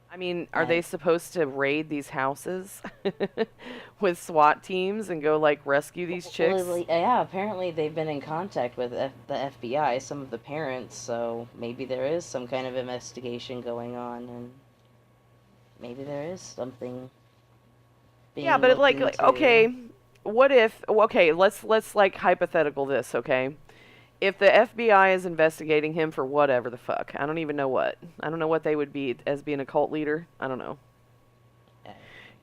I mean, are I they supposed to raid these houses with SWAT teams and go like rescue these chicks? yeah, apparently they've been in contact with the FBI, some of the parents, so maybe there is some kind of investigation going on, and maybe there is something Yeah, being but looked like into. okay, what if okay, let's like hypothetical this, okay? If the FBI is investigating him for whatever the fuck, I don't even know what. I don't know what they would be as being a cult leader. I don't know. I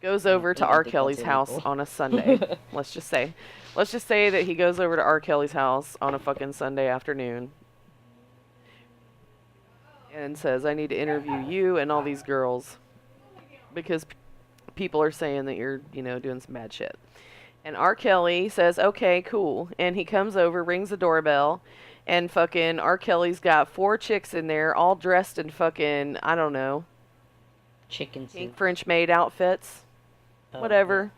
Goes don't over to even R. think that's Kelly's house illegal. on a Sunday. Let's just say. Let's just say that he goes over to R. Kelly's house on a fucking Sunday afternoon and says, I need to interview you and all these girls because people are saying that you're, doing some bad shit. And R. Kelly says, okay, cool. And he comes over, rings the doorbell, and fucking R. Kelly's got 4 chicks in there, all dressed in fucking, I don't know, Chicken pink soup. French maid outfits. Oh, Whatever.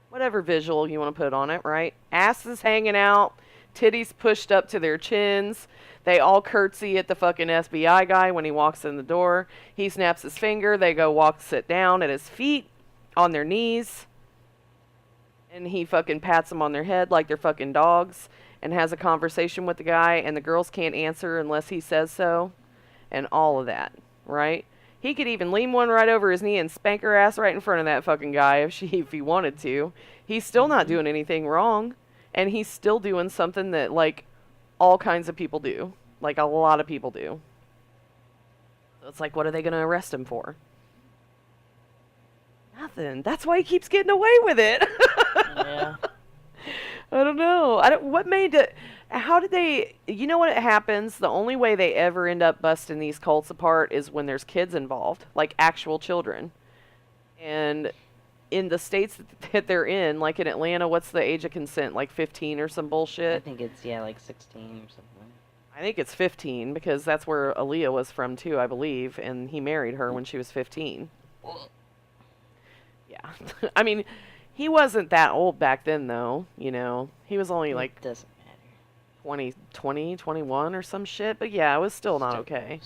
Whatever visual you want to put on it, right? Asses hanging out, titties pushed up to their chins. They all curtsy at the fucking FBI guy when he walks in the door. He snaps his finger. They go sit down at his feet, on their knees. And he fucking pats them on their head like they're fucking dogs and has a conversation with the guy, and the girls can't answer unless he says so, and all of that, right? He could even lean one right over his knee and spank her ass right in front of that fucking guy if he wanted to. He's still not doing anything wrong, and he's still doing something that, like, all kinds of people do. Like, a lot of people do. So it's like, what are they going to arrest him for? Nothing. That's why he keeps getting away with it. Yeah. I don't know. What made it? How did they? You know what happens? The only way they ever end up busting these cults apart is when there's kids involved, like actual children. And in the states that they're in, like in Atlanta, what's the age of consent? Like 15 or some I bullshit? think it's, like 16 or something. I think it's 15 because that's where Aaliyah was from too, I believe, and he married her when she was 15. Yeah. I mean, he wasn't that old back then, though, He was only, like, Doesn't matter. 21 or some shit. But, yeah, it was still not okay.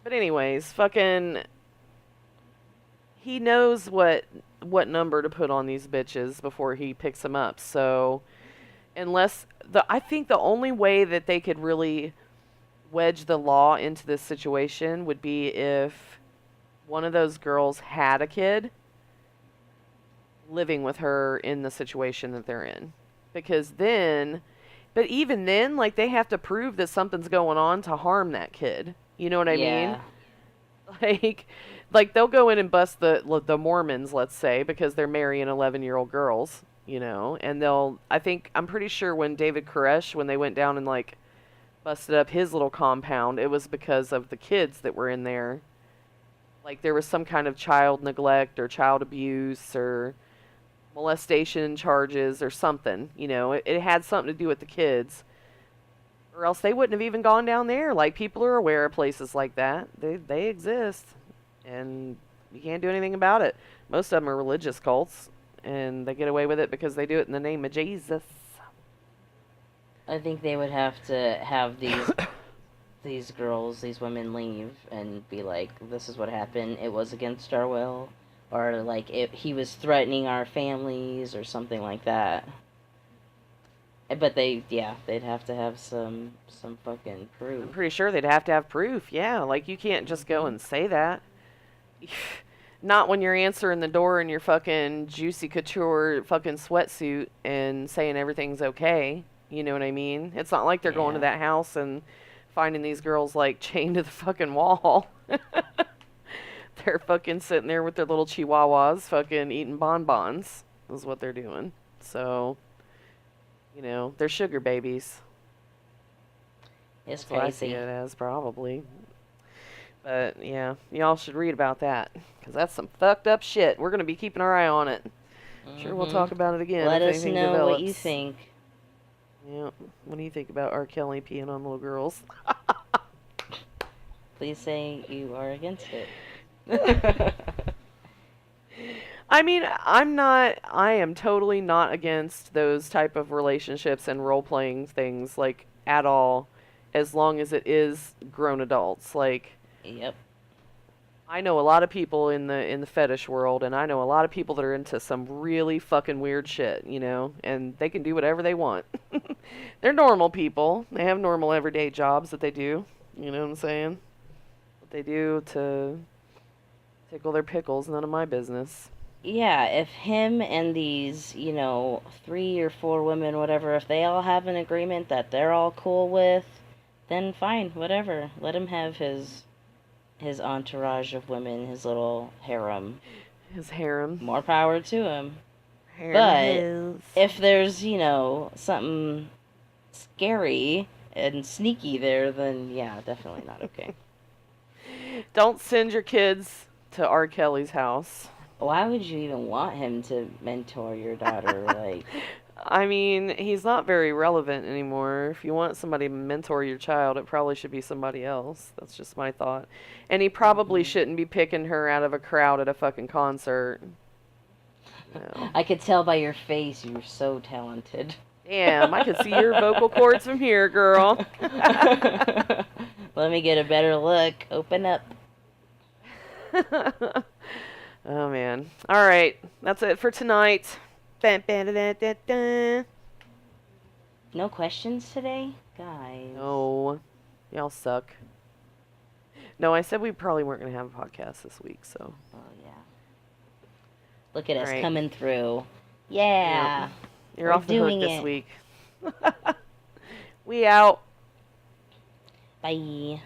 But anyways, fucking... He knows what number to put on these bitches before he picks them up. So, I think the only way that they could really wedge the law into this situation would be if one of those girls had a kid living with her in the situation that they're in. Because then, but even then, like, they have to prove that something's going on to harm that kid. You know what I mean? Like they'll go in and bust the Mormons, let's say, because they're marrying 11-year-old girls, and I'm pretty sure when David Koresh, when they went down and, like, busted up his little compound, it was because of the kids that were in there. Like, there was some kind of child neglect or child abuse or molestation charges or something, it had something to do with the kids, or else they wouldn't have even gone down there. Like, people are aware of places like that. They exist, and you can't do anything about it. Most of them are religious cults, and they get away with it because they do it in the name of Jesus. I think they would have to have these girls, these women leave and be like, this is what happened, it was against our will. Or, like, he was threatening our families or something like that. But they'd have to have some fucking proof. I'm pretty sure they'd have to have proof, yeah. Like, you can't just go and say that. Not when you're answering the door in your fucking Juicy Couture fucking sweatsuit and saying everything's okay. You know what I mean? It's not like they're going to that house and finding these girls, like, chained to the fucking wall. They're fucking sitting there with their little chihuahuas fucking eating bonbons is what they're doing. So, they're sugar babies. It's That's what I crazy. see it as, probably. But, yeah, y'all should read about that, because that's some fucked up shit. We're going to be keeping our eye on it. Sure, we'll talk about it again. Let if us anything know develops. what you think. Yeah. What do you think about R. Kelly peeing on little girls? Please say you are against it. I mean, I am totally not against those type of relationships and role-playing things, like, at all, as long as it is grown adults. Like, Yep. I know a lot of people in the fetish world, and I know a lot of people that are into some really fucking weird shit, and they can do whatever they want. They're normal people. They have normal everyday jobs that they do. You know what I'm saying? What they do to tickle their pickles, none of my business. Yeah, if him and these, 3 or 4 women, whatever, if they all have an agreement that they're all cool with, then fine, whatever. Let him have his entourage of women, his little harem. His harem. More power to him. Harem But if there's, something scary and sneaky there, then yeah, definitely not okay. Don't send your kids to R. Kelly's house. Why would you even want him to mentor your daughter? Like, I mean, he's not very relevant anymore. If you want somebody to mentor your child, it probably should be somebody else. That's just my thought. And he probably shouldn't be picking her out of a crowd at a fucking concert. No. I could tell by your face you're so talented. Damn, I could see your vocal cords from here, girl. Let me get a better look. Open up. Oh, man. All right. That's it for tonight. No questions today? Guys. No. Y'all suck. No, I said we probably weren't going to have a podcast this week, so. Oh, yeah. Look at us right. coming through. Yeah. Yep. You're We're off the hook doing this it. week. We out. Bye.